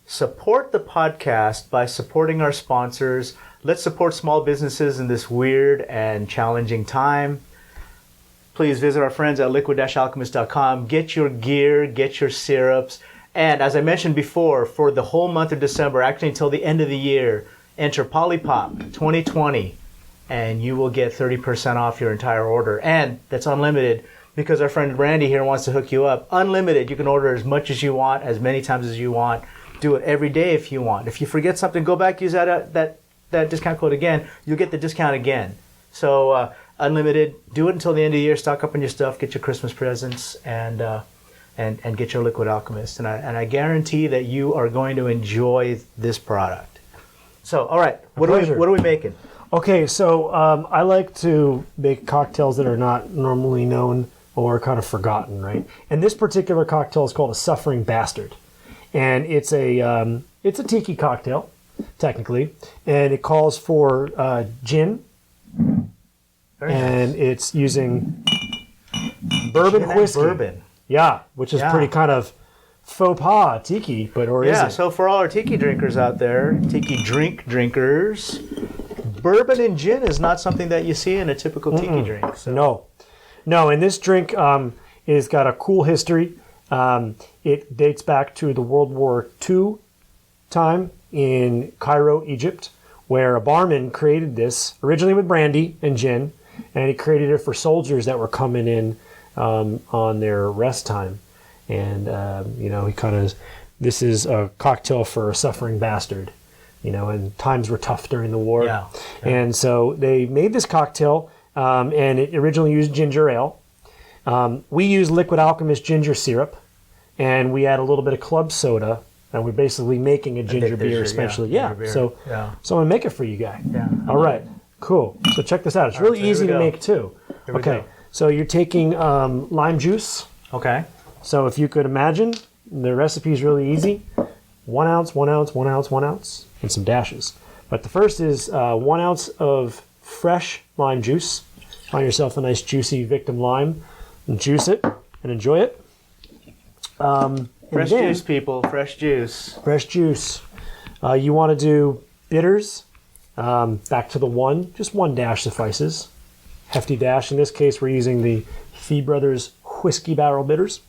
[SPEAKER 1] support the podcast by supporting our sponsors. Let's support small businesses in this weird and challenging time. Please visit our friends at liquid-alchemist.com. Get your gear, get your syrups. And as I mentioned before, for the whole month of December, actually until the end of the year, enter Polypop 2020 and you will get 30% off your entire order. And that's unlimited because our friend Randy here wants to hook you up. Unlimited. You can order as much as you want, as many times as you want. Do it every day if you want. If you forget something, go back, use that discount code again. You'll get the discount again. So unlimited. Do it until the end of the year. Stock up on your stuff. Get your Christmas presents and get your Liquid Alchemist. And I guarantee that you are going to enjoy this product. So, all right, what are we making?
[SPEAKER 3] Okay, so I like to make cocktails that are not normally known or kind of forgotten, right? And this particular cocktail is called a Suffering Bastard. And it's a tiki cocktail, technically, and it calls for gin, and it's using bourbon
[SPEAKER 1] Gin and
[SPEAKER 3] whiskey.
[SPEAKER 1] bourbon.
[SPEAKER 3] Yeah, which is pretty kind of faux pas tiki, but or is
[SPEAKER 1] Yeah,
[SPEAKER 3] it?
[SPEAKER 1] so for all our tiki drinkers out there, tiki drinkers, bourbon and gin is not something that you see in a typical tiki drink. So.
[SPEAKER 3] No, and this drink is got a cool history. It dates back to the World War II time in Cairo, Egypt, where a barman created this, originally with brandy and gin, and he created it for soldiers that were coming in on their rest time. And, he kind of, this is a cocktail for a suffering bastard, and times were tough during the war.
[SPEAKER 1] Yeah.
[SPEAKER 3] And so they made this cocktail, and it originally used ginger ale. We use Liquid Alchemist ginger syrup, and we add a little bit of club soda, and we're basically making a ginger beer, especially.
[SPEAKER 1] ginger beer.
[SPEAKER 3] So I'm going to make it for you guys.
[SPEAKER 1] Yeah.
[SPEAKER 3] All right. Cool. So check this out. It's really
[SPEAKER 1] so here
[SPEAKER 3] easy
[SPEAKER 1] we
[SPEAKER 3] to
[SPEAKER 1] go.
[SPEAKER 3] make too.
[SPEAKER 1] Here we
[SPEAKER 3] Okay.
[SPEAKER 1] go.
[SPEAKER 3] So you're taking lime juice.
[SPEAKER 1] Okay.
[SPEAKER 3] So if you could imagine, the recipe is really easy. 1 ounce, 1 ounce, 1 ounce, 1 ounce, and some dashes. But the first is 1 ounce of fresh lime juice. Find yourself a nice juicy Victim lime and juice it and enjoy it.
[SPEAKER 1] Fresh juice, people. Fresh juice.
[SPEAKER 3] Fresh juice. You want to do bitters. Back to the one. Just 1 dash suffices. Hefty dash. In this case, we're using the Fee Brothers Whiskey Barrel Bitters.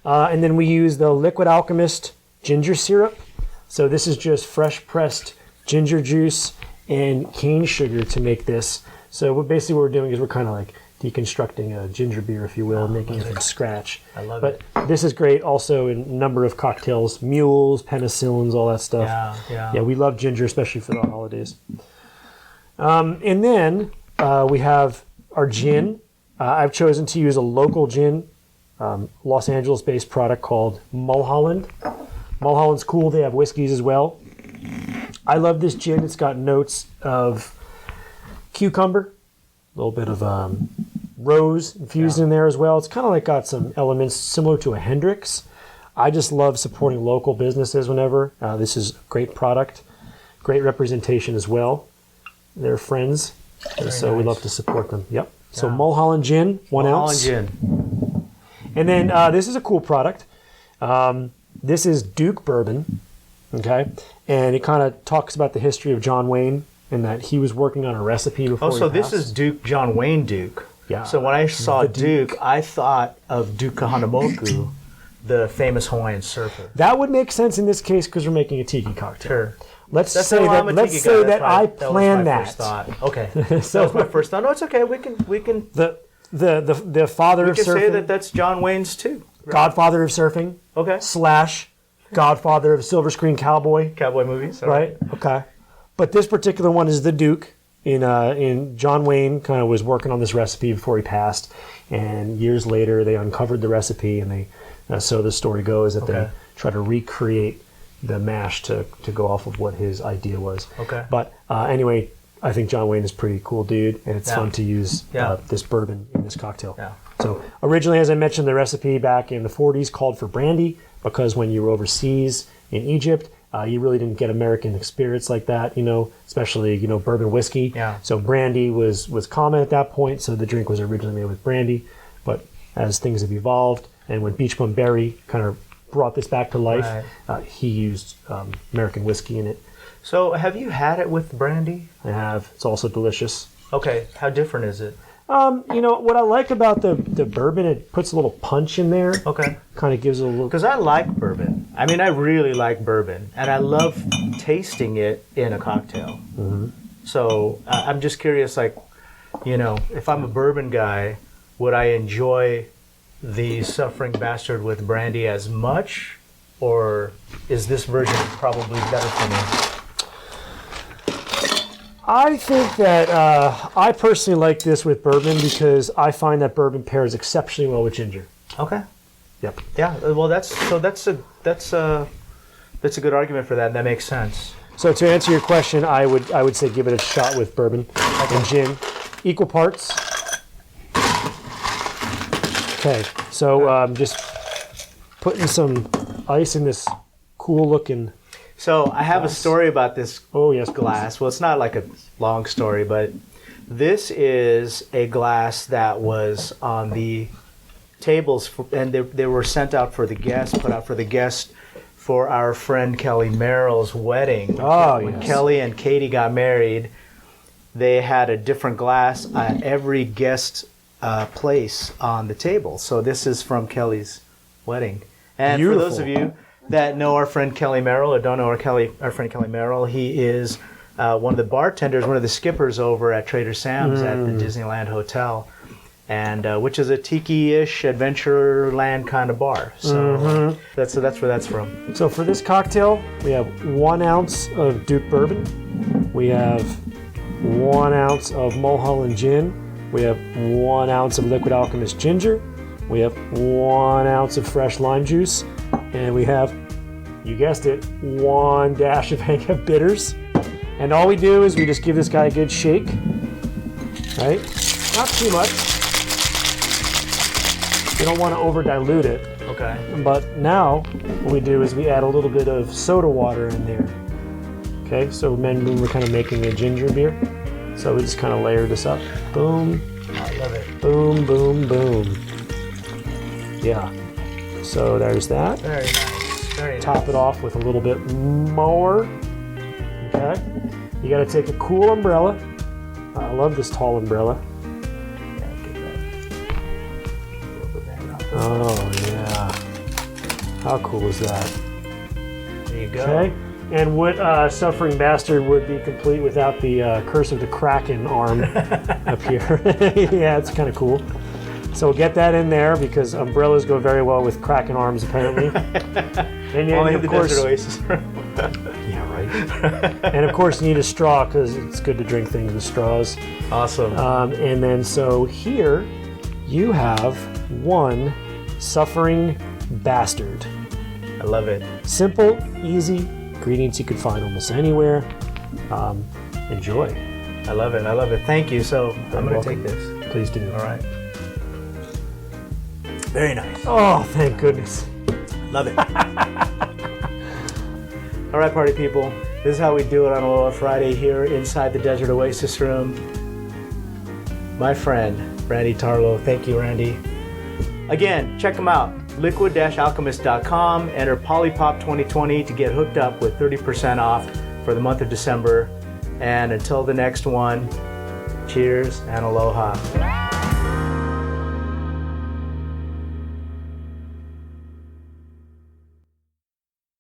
[SPEAKER 3] And then we use the Liquid Alchemist ginger syrup. So this is just fresh pressed ginger juice and cane sugar to make this. So what we're doing is we're kind of like deconstructing a ginger beer, if you will, and making it from scratch.
[SPEAKER 1] I love
[SPEAKER 3] it. But this is great also in a number of cocktails, mules, penicillins, all that stuff. Yeah, we love ginger, especially for the holidays. And then we have our gin. I've chosen to use a local gin, Los Angeles-based product called Mulholland. Mulholland's cool. They have whiskeys as well. I love this gin. It's got notes of cucumber, a little bit of rose infused in there as well. It's kind of like got some elements similar to a Hendrix. I just love supporting local businesses whenever. This is a great product, great representation as well. They're friends, so we love to support them. Yep. So Mulholland Gin, 1 ounce.
[SPEAKER 1] Mulholland Gin.
[SPEAKER 3] And then this is a cool product. This is Duke Bourbon, okay? And it kind of talks about the history of John Wayne and that he was working on a recipe before
[SPEAKER 1] So
[SPEAKER 3] he
[SPEAKER 1] this
[SPEAKER 3] passed.
[SPEAKER 1] is Duke John Wayne Duke.
[SPEAKER 3] Yeah.
[SPEAKER 1] So when I saw Duke, I thought of Duke Kahanamoku, the famous Hawaiian surfer.
[SPEAKER 3] That would make sense in this case because we're making a tiki cocktail.
[SPEAKER 1] Sure.
[SPEAKER 3] Let's
[SPEAKER 1] That's
[SPEAKER 3] say
[SPEAKER 1] why I'm a
[SPEAKER 3] that. Let's
[SPEAKER 1] tiki
[SPEAKER 3] say
[SPEAKER 1] guy.
[SPEAKER 3] that I
[SPEAKER 1] That was my
[SPEAKER 3] planned
[SPEAKER 1] first
[SPEAKER 3] that.
[SPEAKER 1] thought. Okay. That was my first thought. No, it's okay. We can
[SPEAKER 3] The father of
[SPEAKER 1] say
[SPEAKER 3] surfing,
[SPEAKER 1] that that's John Wayne's too.
[SPEAKER 3] godfather of surfing,
[SPEAKER 1] Okay.
[SPEAKER 3] / godfather of silver screen cowboy,
[SPEAKER 1] Cowboy movies. All
[SPEAKER 3] right? Okay. But this particular one is the Duke. In John Wayne kind of was working on this recipe before he passed, and years later they uncovered the recipe, and they so the story goes that they try to recreate the mash to go off of what his idea was.
[SPEAKER 1] Okay.
[SPEAKER 3] But anyway, I think John Wayne is a pretty cool dude, and it's fun to use this bourbon in this cocktail.
[SPEAKER 1] Yeah.
[SPEAKER 3] So originally, as I mentioned, the recipe back in the 40s called for brandy because when you were overseas in Egypt, you really didn't get American spirits like that, especially, bourbon whiskey.
[SPEAKER 1] Yeah.
[SPEAKER 3] So brandy was common at that point, so the drink was originally made with brandy. But as things have evolved, and when Beach Bum Berry kind of brought this back to life, he used American whiskey in it.
[SPEAKER 1] So have you had it with brandy?
[SPEAKER 3] I have. It's also delicious.
[SPEAKER 1] Okay. How different is it?
[SPEAKER 3] What I like about the bourbon, it puts a little punch in there.
[SPEAKER 1] Okay.
[SPEAKER 3] Kind of gives it a little...
[SPEAKER 1] Because I like bourbon. I mean, I really like bourbon, and I love tasting it in a cocktail.
[SPEAKER 3] Mm-hmm.
[SPEAKER 1] So I'm just curious, if I'm a bourbon guy, would I enjoy the Suffering Bastard with brandy as much, or is this version probably better for me?
[SPEAKER 3] I think that I personally like this with bourbon because I find that bourbon pairs exceptionally well with ginger.
[SPEAKER 1] Okay.
[SPEAKER 3] Yep.
[SPEAKER 1] Yeah. Well, that's a good argument for that. That makes sense.
[SPEAKER 3] So to answer your question, I would say give it a shot with bourbon and gin, equal parts. Okay. So just putting some ice in this cool looking.
[SPEAKER 1] So I have a story about this
[SPEAKER 3] yes,
[SPEAKER 1] glass. Well, it's not like a long story, but this is a glass that was on the tables, and they were sent out for the guests, put out for the guests for our friend Kelly Merrill's wedding. When Kelly and Katie got married, they had a different glass at every guest place on the table. So this is from Kelly's wedding. And
[SPEAKER 3] Beautiful.
[SPEAKER 1] For those of you that know our friend Kelly Merrill or don't know our friend Kelly Merrill, he is one of the bartenders, one of the skippers over at Trader Sam's at the Disneyland Hotel, and which is a tiki-ish Adventureland kind of bar. So that's where that's from.
[SPEAKER 3] So for this cocktail, we have 1 ounce of Duke Bourbon. We have 1 ounce of Mulholland Gin. We have 1 ounce of Liquid Alchemist Ginger. We have 1 ounce of fresh lime juice. And we have, you guessed it, 1 dash of Hank bitters. And all we do is we just give this guy a good shake. Right? Not too much. We don't want to over dilute it.
[SPEAKER 1] Okay.
[SPEAKER 3] But now what we do is we add a little bit of soda water in there. Okay, so remember we're kind of making a ginger beer. So we just kind of layer this up. Boom.
[SPEAKER 1] I love it.
[SPEAKER 3] Boom, boom, boom. Yeah. So there's that.
[SPEAKER 1] Very nice. Very nice.
[SPEAKER 3] Top it off with a little bit more. Okay. You got to take a cool umbrella. I love this tall umbrella. Oh, yeah. How cool is that?
[SPEAKER 8] There you go.
[SPEAKER 3] Okay. And what Suffering Bastard would be complete without the Curse of the Kraken arm up here. Yeah, it's kind of cool. So we'll get that in there because umbrellas go very well with Kraken arms, apparently. And
[SPEAKER 8] Only
[SPEAKER 3] of
[SPEAKER 8] the
[SPEAKER 3] course,
[SPEAKER 8] Desert Oasis.
[SPEAKER 3] yeah, right. And of course, you need a straw because it's good to drink things with straws.
[SPEAKER 8] Awesome.
[SPEAKER 3] And then so here you have one Suffering Bastard.
[SPEAKER 8] I love it.
[SPEAKER 3] Simple, easy ingredients you could find almost anywhere. Enjoy.
[SPEAKER 8] I love it. I love it. Thank you. So I'm going to
[SPEAKER 3] welcome.
[SPEAKER 8] take this.
[SPEAKER 3] Please do.
[SPEAKER 8] All right. Very nice.
[SPEAKER 3] Oh, thank goodness.
[SPEAKER 8] Love it. All right, party people. This is how we do it on Aloha Friday here inside the Desert Oasis room. My friend, Randy Tarlow. Thank you, Randy. Again, check them out. Liquid-Alchemist.com. Enter Polypop2020 to get hooked up with 30% off for the month of December. And until the next one, cheers and aloha.